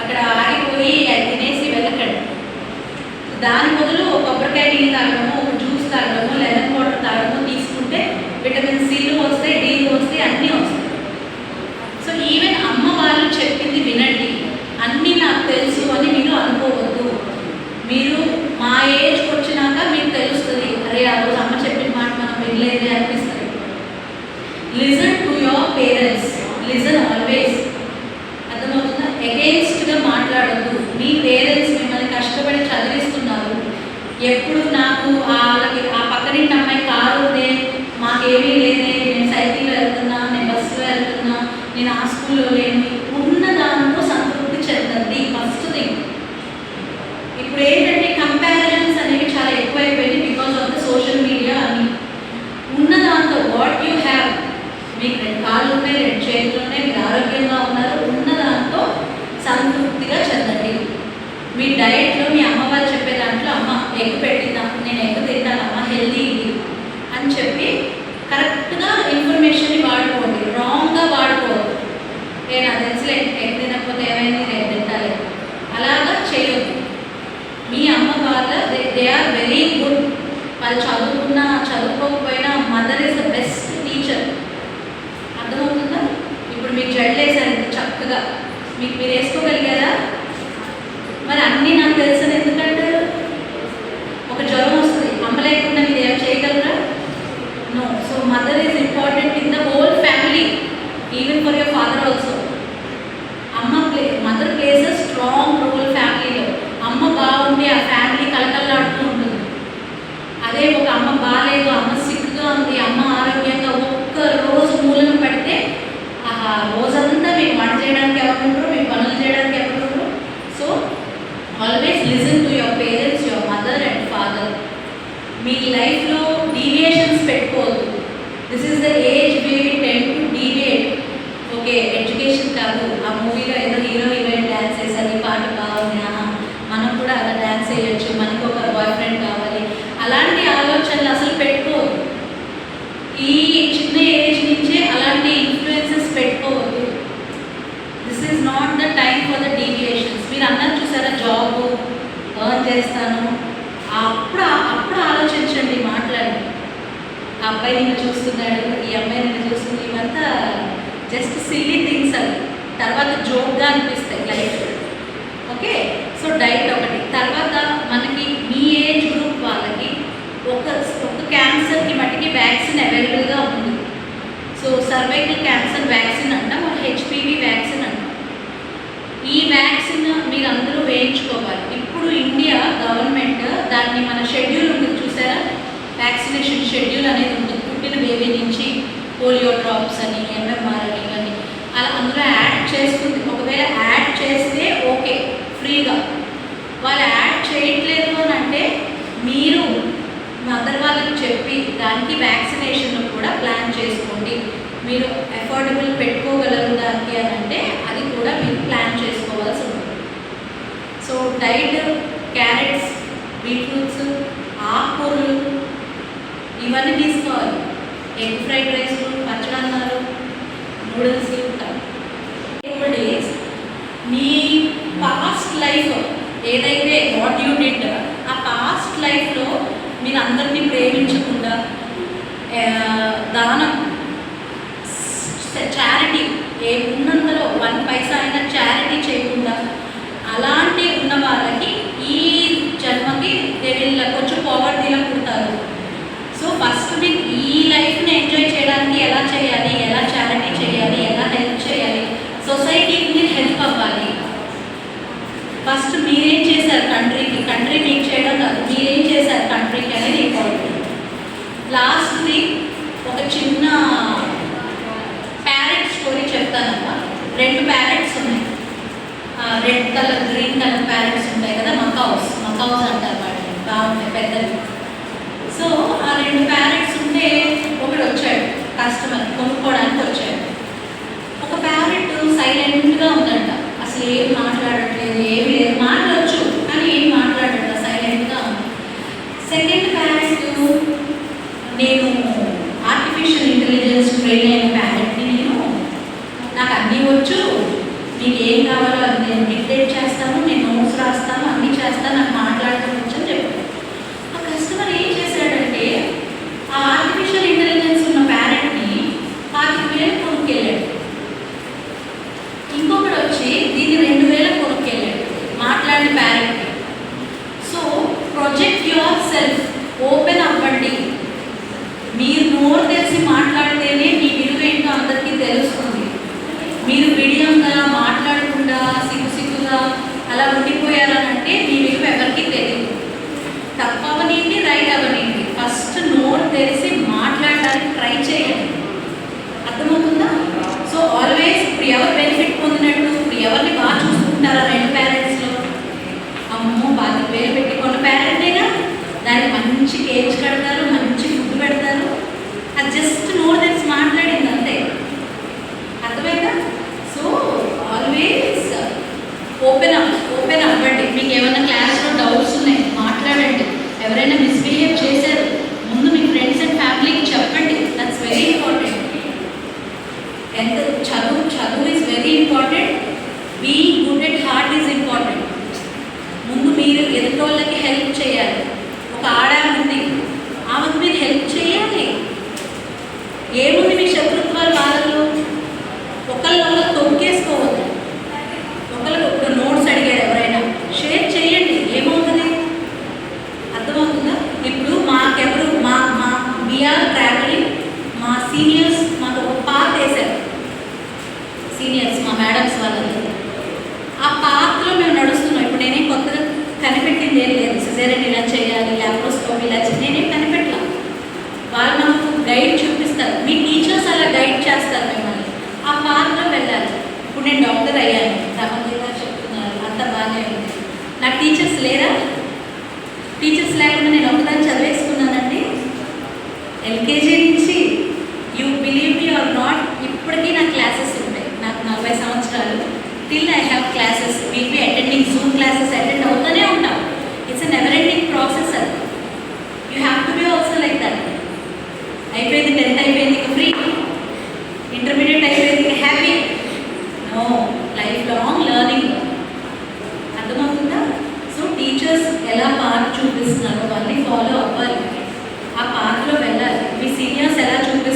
అక్కడ ఆగిపోయి అది తినేసి వెళ్ళకండి. దాని బదులు ఒక కొబ్బరికాయ నీళ్ళు తాగడము, ఒక జ్యూస్ తాగడము, లెమన్ వాటర్ తాగడము తీసుకుంటే విటమిన్ సిలు వస్తాయి, డీలు వస్తాయి, అన్నీ వస్తాయి. సో ఈవెన్ అమ్మ వాళ్ళు చెప్పింది వినండి. అన్నీ నాకు తెలుసు అని మీరు అనుకోవద్దు. మీరు మా ఏజ్కి వచ్చినాక మీకు తెలుస్తుంది, అరే ఆ రోజు అమ్మ చెప్పిన మాట మనం వినలేదే అనిపిస్తుంది. Listen to your parents, listen always. అర్థమవుతుందా? అగెయిన్స్ట్గా మాట్లాడద్దు. మీ పేరెంట్స్ మిమ్మల్ని కష్టపడి చదివిస్తున్నారు. ఎప్పుడు నాకు వాళ్ళకి ఆ పక్కనింటి అమ్మాయి కారు ఉందే, మాకేమీ లేదే, నేను సైకిల్లో వెళ్తున్నా, నేను బస్సులో వెళ్తున్నా, నేను ఆ స్కూల్లో లేని, ఉన్న దాంట్లో సంతృప్తి చెందండి. First thing. ఇప్పుడు ఏంటంటే కంపారిజన్స్ అనేవి చాలా ఎక్కువైపోయింది because of the social media. అని ఉన్న దాంతో వాట్ యూ హ్యావ్, మీకు 2 కాళ్ళు ఉన్నాయి, 2 చేతులు ఉన్నాయి, మీరు ఆరోగ్యంగా ఉన్నారు, ఉన్న దాంతో సంతృప్తిగా చెందండి. మీ డైట్లో మీ అమ్మ వాళ్ళు చెప్పే దాంట్లో, అమ్మ ఎగ్ పెట్టిద్దాం, నేను ఎగ్ తింటానమ్మా, హెల్దీ ఇది అని చెప్పి కరెక్ట్గా ఇన్ఫర్మేషన్ని వాడుకోండి. రాంగ్గా వాడుకోవద్దు. నేను అది తెలుసులే, ఎగ్ తినకపోతే ఏమైంది, నేను తింటాలి, అలాగా చేయొద్దు. మీ అమ్మ వాళ్ళ దే ఆర్ వెరీ గుడ్. వాళ్ళు చదువుకున్నా చదువుకోకపోయినా mother is the best teacher. అర్థమవుతుందా? ఇప్పుడు మీకు జడ్లేసారు ఇంత చక్కగా, మీకు మీరు వేసుకోగలిగారా? మరి అన్నీ నాకు తెలుసని ఎందుకంటారు? ఒక జ్వరం వస్తుంది, అమ్మ లేకుండా మీరు ఏం చేయగలరా? No. So mother is important in the whole family, even for your father also. Mother plays a strong role ఫ్యామిలీలో. అమ్మ బాగుండి ఆ ఫ్యామిలీ కలకల్లాడుతూ ఉంటుంది. అదే ఒక అమ్మ బాగాలేదు, అమ్మ సిక్గా ఉంది, అమ్మ ఆరోగ్యంగా ఒక్క రోజు మూలన పెడితే ఆ రోజంతా మీకు వంట చేయడానికి ఎవరు ఉంటారు, మీ పనులు చేయడానికి ఎవరు ఉంటారు? So always listen to your parents, your mother and father. మీ లైఫ్లో డీవియేషన్స్ పెట్టుకోవద్దు. This is the age where we tend to deviate. Okay, education కాదు, ఆ మూవీలో ఏదో హీరోయిన్ డ్యాన్స్ వేసారు, ఈ పాట బాగుంది, మనం కూడా అలా డ్యాన్స్ వేయచ్చు, మనకు ఒక బాయ్ ఫ్రెండ్ కావాలి, అలాంటి ఆలోచనలు అసలు పెట్టుకోవద్దు. ఈ చిన్న ఏజ్ నుంచే అలాంటి ఇన్ఫ్లుయెన్సెస్ పెట్టుకోవద్దు. This is not the time for the deviations. మీరు అన్నది చూసారా, జాబ్ ఎర్న్ చేస్తాను, అప్పుడు ఆలోచించండి, మాట్లాడండి. ఆ అబ్బాయి నిన్ను చూస్తున్నాడు, ఈ అమ్మాయి నిన్ను చూస్తుంది, ఇవంతా జస్ట్ సిల్లీ థింగ్స్ అవి. తర్వాత జోక్గా అనిపిస్తాయి లైఫ్. ఓకే, సో డైట్ ఒకటి. తర్వాత మనకి మీ ఏజ్ గ్రూప్ వాళ్ళకి ఒక క్యాన్సర్కి మట్టికి వ్యాక్సిన్ అవైలబుల్గా ఉంది. సో సర్వైకల్ క్యాన్సర్ వ్యాక్సిన్ అంటాం, హెచ్పివి వ్యాక్సిన్ అంటాం. ఈ వ్యాక్సిన్ మీరు అందరూ వేయించుకోవాలి. ఇప్పుడు ఇండియా గవర్నమెంట్ దాన్ని మన షెడ్యూల్ ఉంటుంది చూసారా, వ్యాక్సినేషన్ షెడ్యూల్ అనేది ఉంటుంది. పుట్టిన బేబీ నుంచి పోలియో డ్రాప్స్ అని, ఎంఎంఆర్ అని, ఇవన్నీ అలా అందులో యాడ్ చేస్తుంది. ఒకవేళ యాడ్ చేస్తే ఓకే ఫ్రీగా, వాళ్ళు యాడ్ చేయట్లేదు అని అంటే మీరు మదర్ వాళ్ళకి చెప్పి దానికి వ్యాక్సినేషన్ కూడా ప్లాన్ చేసుకోండి. మీరు అఫోర్డబుల్ పెట్టుకోగలరు దానికి అని అంటే అది కూడా మీరు ప్లాన్ చేసుకోవాల్సి ఉంటుంది. సో డైట్ క్యారెట్స్, బీట్రూట్స్, ఆకుకూరలు ఇవన్నీ తీసుకోవాలి. ఎగ్ ఫ్రైడ్ రైస్, పచ్చడన్నాలు, నూడిల్స్. డేస్ మీ పాస్ట్ లైఫ్ ఏదైతే వాట్ యూ డిడ్, ఆ పాస్ట్ లైఫ్లో మీరు అందరినీ ప్రేమించకుండా, దానం, చారిటీ ఉన్నంతలో 1 పైసా అయినా చారిటీ చేయకుండా అలాంటి ఉన్న వాళ్ళకి ఈ జన్మకి వీళ్ళ కొంచెం పావర్టీలో పుడతారు. సో ఫస్ట్ మీకు ఈ లైఫ్ని ఎంజాయ్ చేయడానికి ఎలా చేయాలి, ఎలా చారిటీ చేయాలి, ఎలా హెల్ప్ చేయాలి, సొసైటీకి మీరు హెల్ప్ అవ్వాలి. ఫస్ట్ మీరేం చేశారు కంట్రీకి, కంట్రీ మీకు చేయడం కాదు, మీరేం చేశారు కంట్రీకి అనేది ఇంపార్టెంట్. లాస్ట్ వీక్ ఒక చిన్న ప్యారెట్ స్టోరీ చెప్తానమ్మా. 2 ప్యారెట్స్ ఉన్నాయి, red colour green colour parrots ఉంటాయి కదా, మకౌస్ అంటారు వాటిని, బాగుంటాయి పెద్దవి. సో ఆ 2 ప్యారెట్స్ ఉంటే ఒకడు వచ్చాడు కస్టమర్ కొనుక్కోవడానికి వచ్చాడు. ఒక ప్యారెట్ సైలెంట్గా ఉందంట, అసలు ఏం మాట్లాడట్లేదు, ఏమి లేదు, మాట్లాడచ్చు కానీ ఏం మాట్లాడట, సైలెంట్గా ఉంది. సెకండ్ ప్యారెట్, నేను ఆర్టిఫిషియల్ ఇంటెలిజెన్స్ ట్రైన్ అయిన ప్యారెట్ని, నాకు అన్నీ వచ్చు, మీకు ఏం కావాలో అది నేను డిక్టేట్ చేస్తాను, నేను నోట్స్ రాస్తాను, అన్నీ చేస్తాను, నాకు మాట్లాడటం వచ్చు అని చెప్పాను. ఆ కస్టమర్ ఏం చేశాడంటే ఆ ఆర్టిఫిషియల్ ఇంటెలిజెన్స్ ఉన్న ప్యారెట్ని 25,000 కొనుక్కెళ్ళాడు. ఇంకొకటి వచ్చి దీన్ని 2,000 కొనుక్కెళ్ళాడు మాట్లాడిన ప్యారెట్ని. So project yourself, open అవ్వండి. మీరు నోరు తెలిసి మాట్లాడితేనే మీ విలువ ఏంటో అందరికీ తెలుస్తుంది. మీరు విడియంగా మాట్లాడకుండా సిగ్గుగా అలా ఉండిపోయారనంటే మీ విలువ ఎవరికి తెలియదు. తప్పు అవనండి, రైట్ అవనండి, ఫస్ట్ నోరు తెలిసి మాట్లాడడానికి ట్రై చేయండి. అర్థమవుతుందా? సో ఆల్వేస్ ఇప్పుడు ఎవరు బెనిఫిట్ పొందినట్టు, ఇప్పుడు ఎవరిని బాగా చూసుకుంటారా 2 ప్యారెంట్స్లో? అమ్మో 25,000 పెట్టి కొన్న ప్యారెంటేగా, దానికి మంచి కేజ్ కడతారు, మంచి ఫుడ్ పెడతారు. అది జస్ట్ నోరు తెలిసి మాట్లాడింది అంతే. అర్థమైందా? సో ఆల్వేస్ ఓపెన్ అవ్వండి. మీకు ఏమైనా క్లాస్లో డౌట్స్ ఉన్నాయి మాట్లాడండి. ఎవరైనా మిస్బిహేవ్ చేశారు ముందు మీ ఫ్రెండ్స్ అండ్ ఫ్యామిలీకి చెప్పండి. That's very important. ఎంత చదువు is very important. Being good at heart is important. ముందు మీరు ఎదుటోళ్ళకి హెల్ప్ చేయాలి. ఒక ఆడ ఉంది, ఆమెకు మీరు హెల్ప్ చేయాలి. ఏముంది మీ శత్రుత్వాలు వాళ్ళలో? ఒకళ్ళ తొక్కేసుకోవద్దు. ఒకళ్ళకి నోట్స్ అడిగారు ఎవరైనా, షేర్ చేయండి, ఏమవుతుంది? అర్థమవుతుందా? ఇప్పుడు మాకెవరు వీఆర్ ట్రావెలింగ్, మా సీనియర్స్ మాకు ఒక పాత్ వేశారు. సీనియర్స్ మా మేడమ్స్ వాళ్ళందరూ ఆ పాత్రలో మేము నడుస్తున్నాం. ఇప్పుడు నేనేం కొత్తగా కనిపెట్టింది ఏం లేదు. సిజేరియన్ ఇలా చేయాలి, లాప్రోస్కోపీ ఇలా చేయాలి, నేనేం కనిపెట్టలా. వాళ్ళు మనకు గైడ్ చూపిస్తారు. మీ టీచర్స్ అలా గైడ్ చేస్తారు మిమ్మల్ని. ఆ పాత్రలో వెళ్ళాలి. ఇప్పుడు నేను డాక్టర్ అయ్యాను, రమణి గారు చెప్తున్నారు, అంత బాగానే ఉంది. నాకు టీచర్స్ లేరా? టీచర్స్ లేకుండా నేను ఒకదాన్ని చదివేసుకున్నానండి. ఎల్కేజీ నుంచి you believe me or not, ఇప్పటికీ నాకు క్లాసెస్ ఉంటాయి. నాకు 40 సంవత్సరాలు. Till I have classes. Will be attending Zoom classes, attend అవుతూనే ఉంటాం. It's a never ending process. అది you have to be also like that. అయిపోయింది 10th అయిపోయింది, ఇక ఫ్రీ. ఇంటర్మీడియట్ అయిపోయింది, ఇక happy. No, life long learning. అర్థమవుతుందా? సో టీచర్స్ ఎలా పార్ట్ చూపిస్తున్నారో వాళ్ళని ఫాలో అవ్వాలి, ఆ పార్ట్లో వెళ్ళాలి. మీ సీనియర్స్ ఎలా చూపిస్తున్నారు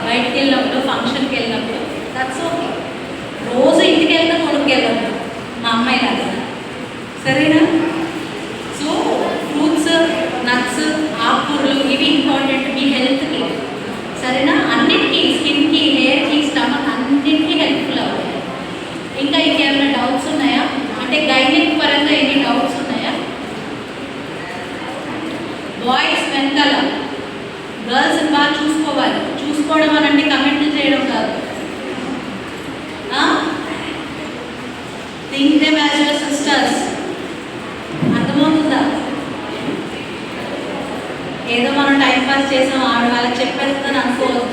బయటికి వెళ్ళినప్పుడు ఫంక్షన్కి వెళ్ళినప్పుడు దట్స్ ఓకే. రోజు ఇంటికి వెళ్తే కొనుక్కెళ్ళదు మా అమ్మాయి లాగా, సరేనా? సో ఫ్రూట్స్, నట్స్, ఆకుకూరలు ఇవి ఇంపార్టెంట్ మీ హెల్త్కి, సరేనా? అన్నిటికీ, స్కిన్కి, హెయిర్కి, స్టమక్ అన్నిటికీ హెల్ప్ఫుల్ అవుతాయి. ఇంకా ఇంకేమైనా డౌట్స్ ఉన్నాయా? అంటే గైనిక్ పరంగా ఎన్ని డౌట్స్ ఉన్నాయా? బాయ్స్ వెనకాల గర్ల్స్ బాగా చూసుకోవాలి. చూసుకోవడం అనంటే కమెంట్లు చేయడం కాదు. Think them as your sisters. అర్థమవుతుందా? ఏదో మనం టైంపాస్ చేసాం వాళ్ళకి చెప్పేస్తుందని అనుకోవద్దు.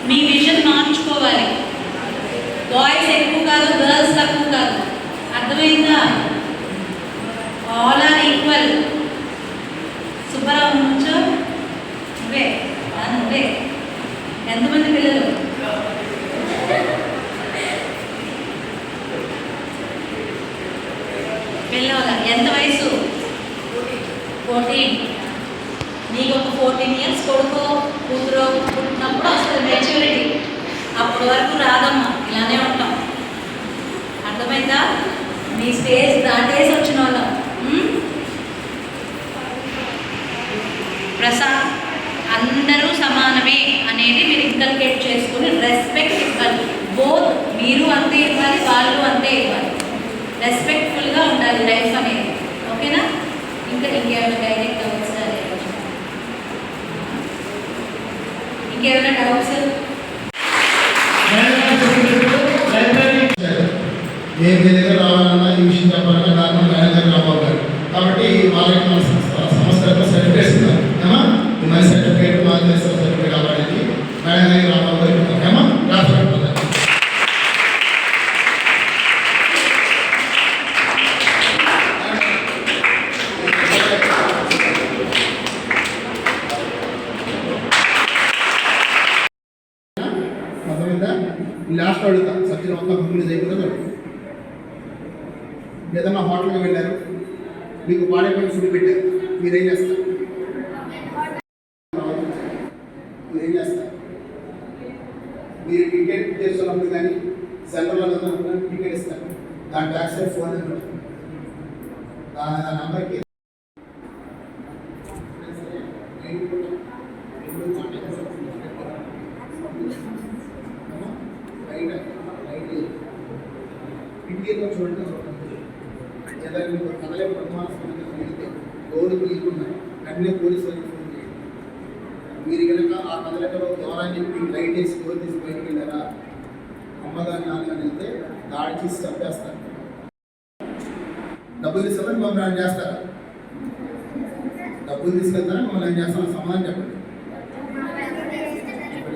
మీ విజన్ మార్చుకోవాలి. బాయ్స్ ఎక్కువ కాదు, గర్ల్స్ తక్కువ కాదు. అర్థమైందా? All are equal. సుబ్బారావు నుంచో నువ్వే నువ్వే. ఎంతమంది పిల్లలు? పిల్లవాళ్ళ ఎంత వయసు? 14. నీకు ఒక 14 years కొడుకో కూతురు పుట్టినప్పుడు వస్తుంది మెచ్యూరిటీ. అప్పటి వరకు రాదమ్మా, ఇలానే ఉంటాం. అర్థమైందా? మీ స్టేజ్ దాటేసి వచ్చిన వాళ్ళం. ప్రసాద్ అందరూ సమానమే అనేది మీరు ఇంకల్కేట్ చేసుకుని రెస్పెక్ట్ ఇవ్వాలి. బోత్ మీరు అంతే ఇవ్వాలి, వాళ్ళు అంతే ఇవ్వాలి. రెస్పెక్ట్ఫుల్గా ఉండాలి లైఫ్ అనేది. ఓకేనా? ఇంకా ఇంకేమైనా డైరెక్ట్ డౌట్స్? ఇంకేమైనా డౌట్స్? ఏ దగ్గర రావాలన్నా ఈ విషయం చెప్పాలన్నా కారణం మేనేజర్ రాబాబు గారు. కాబట్టి వాళ్ళకి మన సంస్థలకు సర్టిఫికేట్స్ ఇస్తారు. మన సర్టిఫికేట్ మన సర్టిఫికేట్ కావాలని మేనేజర్ రాబాబు గారు ఏమా రాష్ట్ర లాస్ట్ అడుగుతా. సబ్జెక్ట్ మొత్తం కంప్లీట్ అయిపోతుంది. ఏదన్నా హోటల్కి వెళ్ళారు, మీకు పాడైపోయిన ఫుడ్ పెట్టారు, మీరేం చేస్తారు? మీరు టికెట్ చేస్తున్నప్పుడు కానీ సెంటర్లో వెళ్తున్నప్పుడు టికెట్ ఇస్తారు. దాని బ్యాక్ సైడ్ ఫోన్ ఉంటుంది. దాని నెంబర్కి ఇంటిలో చూడండి. ఏదైనా మీకు కదలే ప్రమాణం వెళ్తే రోడ్డు తీసుకున్నారు వెంటనే పోలీసు వాళ్ళకి ఫోన్ చేయండి. మీరు కనుక ఆ కదలికలో ఎవరని చెప్పి లైట్ వేసి డోర్ తీసి బయటకు వెళ్ళారా, అమ్మగారు నాన్నగారు వెళ్తే దాడి చేసి చంపేస్తారు. డబ్బులు తీసుకెళ్తే మమ్మల్ని ఏం చేస్తారా? డబ్బులు తీసుకెళ్తారా మమ్మల్ని ఏం చేస్తారో సమాధానం చెప్పండి.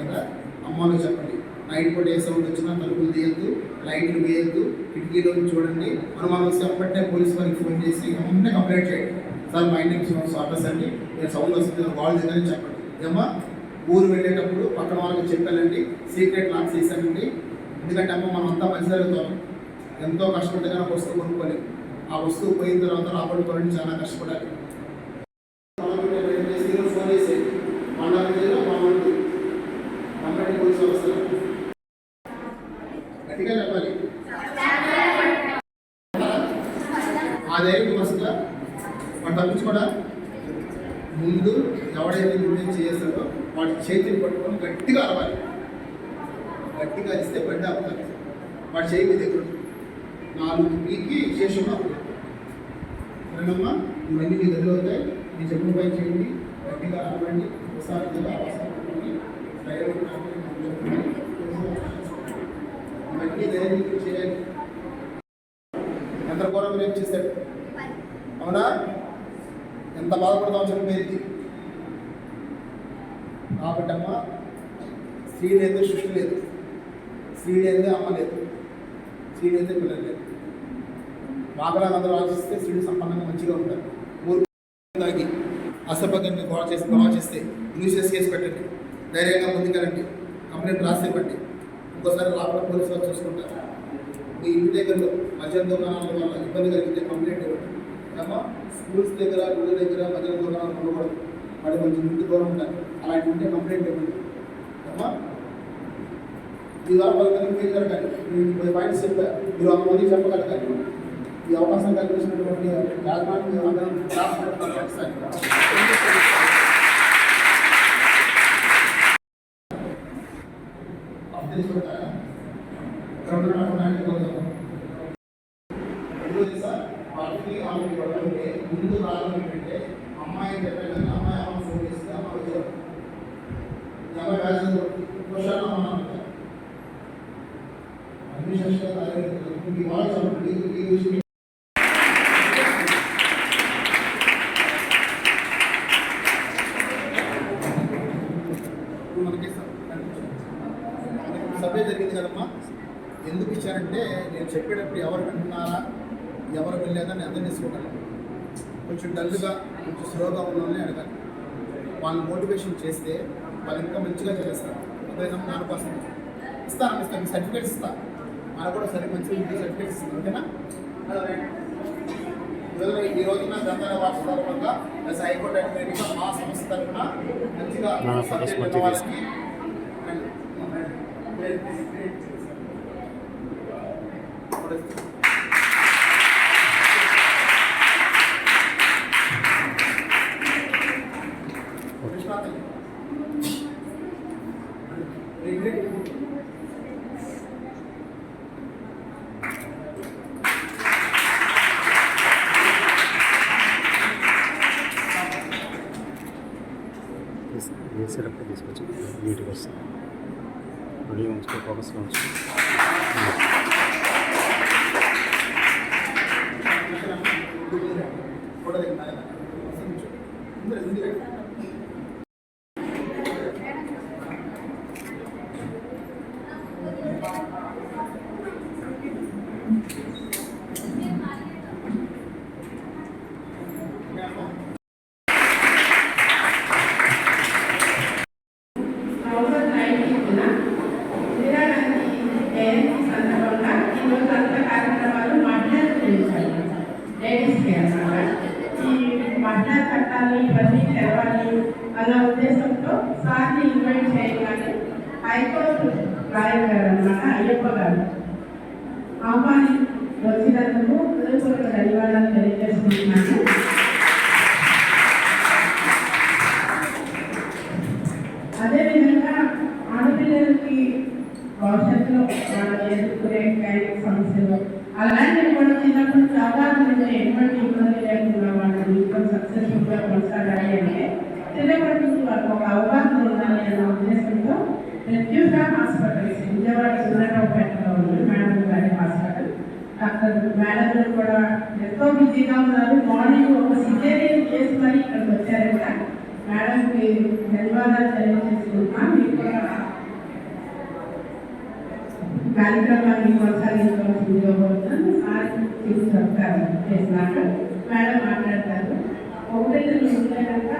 కదా అమ్మను చెప్పండి. నైట్ పూట ఏ సౌండ్ వచ్చినా తలుపులు తీయద్దు, లైట్లు వేయద్దు, కిటికీలో చూడండి. మనం చెప్పబట్టే పోలీసు వారికి ఫోన్ చేసి వెంటనే కంప్లైంట్ చేయండి. సార్ మా ఇంటికి ఆర్డర్స్ అండి, నేను సౌండ్ వస్తుంది వాళ్ళు దిగని చెప్పండి. ఏమా ఊరు వెళ్ళేటప్పుడు పక్కన వాళ్ళకి చెప్పాలండి, సీక్రెట్ లాక్ చేశానండి. ఎందుకంటే అమ్మ మనం అంతా మంచి జరుగుతాం. ఎంతో కష్టపడితే కానీ వస్తువు కొనుక్కోలేదు. ఆ వస్తువు పోయిన తర్వాత రాబడుకోవాలని చాలా కష్టపడాలి. ఫోన్ చేసి కంప్లైంట్ పోలీసు వస్తారు గట్టిగా చెప్పాలి. అదేంటి వస్తుందా వాడు తప్పించుకోడా? ముందు ఎవడైతే నిర్ణయం చేస్తాడో వాడి చేతిని పట్టుకొని గట్టిగా అరవాలి. గట్టిగా ఇస్తే బండి ఆపుతారు. వాడి చేయి మీద దగ్గర 4 పీకి శేషం ఆపుతారు. సరేనమ్మా, ఇవన్నీ మీ గదిలో అవుతాయి. మీ చెప్పిన పై చేయండి, గట్టిగా అరవండి. ఒకసారి ఇవన్నీ ధైర్యం చేయాలి. ఎంత ఘోరం రేపు చేశాడు, అవునా? ఎంత బాధపడతామో చెప్పేది. కాబట్టి అమ్మ, స్త్రీ లేదు, సృష్టి లేదు. స్త్రీ లేదు, అమ్మ లేదు. స్త్రీ లేదు, పిల్లలు లేదు. బాగా అందరూ ఆలోచిస్తే స్త్రీలు సంపన్నంగా మంచిగా ఉంటారు. ఊరికి అసభ్యంగా గొడవ చేస్తే న్యూసెస్ కేసు పెట్టండి. ధైర్యంగా ముందుకెళ్ళండి. కంప్లైంట్ రాసేపండి. ఇంకోసారి రాకుండా పోలీసు వాళ్ళు చూసుకుంటారు. మీ ఇంటి దగ్గరలో మద్యం దుకాణాల వల్ల ఇబ్బంది కలిగితే కంప్లైంట్ ఇవ్వండి. అమ్మ, స్కూల్స్ దగ్గర, గుడి దగ్గర మద్యం దుకాణాలు ఉండకూడదు. వాళ్ళు కొంచెం ఇంటి దూరం ఉంటారు. అలాంటి ఉంటే కంప్లైంట్ ఇవ్వండి అమ్మా. ఈ ద్వారా 10 మందికి మీరు జరగాలి. మీరు 10 పాయింట్స్ చెప్పారు, మీరు 100 మందికి చెప్పగలగాలి. ఈ అవకాశం కల్పించినటువంటి రాజమాని మీరు అందరం ముందు కాలం ఏంటంటే అమ్మాయి చెప్పాలి, అమ్మాయి అమ్మ ఫోన్ చేస్తే అమ్మ వచ్చారు, అమ్మాయి వ్యాసం వర్షాలు అమ్మ అడ్మినిస్ట్రేషన్ ఈ వాళ్ళు ఈ విషయం మనకి సర్వే జరిగింది కదమ్మా. ఎందుకు ఇచ్చారంటే నేను చెప్పేటప్పుడు ఎవరు వింటున్నారా ఎవరు వెళ్ళలేదని అర్థం చేసుకోగలను. కొంచెం డల్గా కొంచెం స్లోగా ఉన్నోళ్ళని అడగాలి. వాళ్ళని మోటివేషన్ చేస్తే వాళ్ళు ఇంకా మంచిగా చేస్తారు. అదేనా దానికోసం ఇస్తాను మీకు సర్టిఫికేట్స్ ఇస్తాను. మనకు కూడా సరే మంచిగా సర్టిఫికేట్స్ ఇస్తాను. ఓకేనా? ఈ రోజున గ్రంథాల వార్ష తరఫున ప్లస్ హైకోర్టు అడ్మినిగా మా సంస్థ తరఫున మంచిగా సబ్జెక్ట్ వాళ్ళకి సిరప్ తీసుకొచ్చి నీట్గా వస్తుంది. మళ్ళీ ఉంచుకో, ఫోకస్లో ఉంచుకో. మహిళా చట్టాన్ని ఇవన్నీ తెలవాలి అన్న ఉద్దేశంతో సార్ని ఇన్వైట్ చేయగానే హైకోర్టు లాయర్ గారు అన్నమాట అయ్యప్ప గారు ఆహ్వాని వచ్చినందుకు హృదయపూర్వక ధన్యవాదాలు తెలియజేసుకుంటున్నాను. అదేవిధంగా ఆడపిల్లలకి భవిష్యత్తులో వాళ్ళు ఎదుర్కొనే కైండ్ సమస్యలు అలాంటివి కూడా చిన్నప్పుడు చాలా మంది ఎటువంటి ఇబ్బంది లేకుండా వాళ్ళు ఇంట్లో సక్సెస్ఫుల్గా కొనసాగాలి అంటే చిన్నప్పటి నుంచి వాళ్ళకి ఒక అవగాహన ఉండాలి అన్న ఉద్దేశంతో ప్రత్యూష హాస్పిటల్స్ విజయవాడ సుందరరావుపేటలో ఉంది మేడం గారి హాస్పిటల్. డాక్టర్ మేడం కూడా ఎంతో బిజీగా ఉన్నారు. మార్నింగ్ ఒక సిజేరియన్ చేసి మరి ఇక్కడికి వచ్చారంట. మేడంకి ధన్యవాదాలు తెలియజేసుకుంటున్నాం. మీకు కూడా కార్యక్రమాన్ని కొనసాగించవలసిందిగా కోరుతున్నాను. సార్ చెప్తారు చేసినాక మేడం మాట్లాడతారు. ఒకటి ఉండేదాక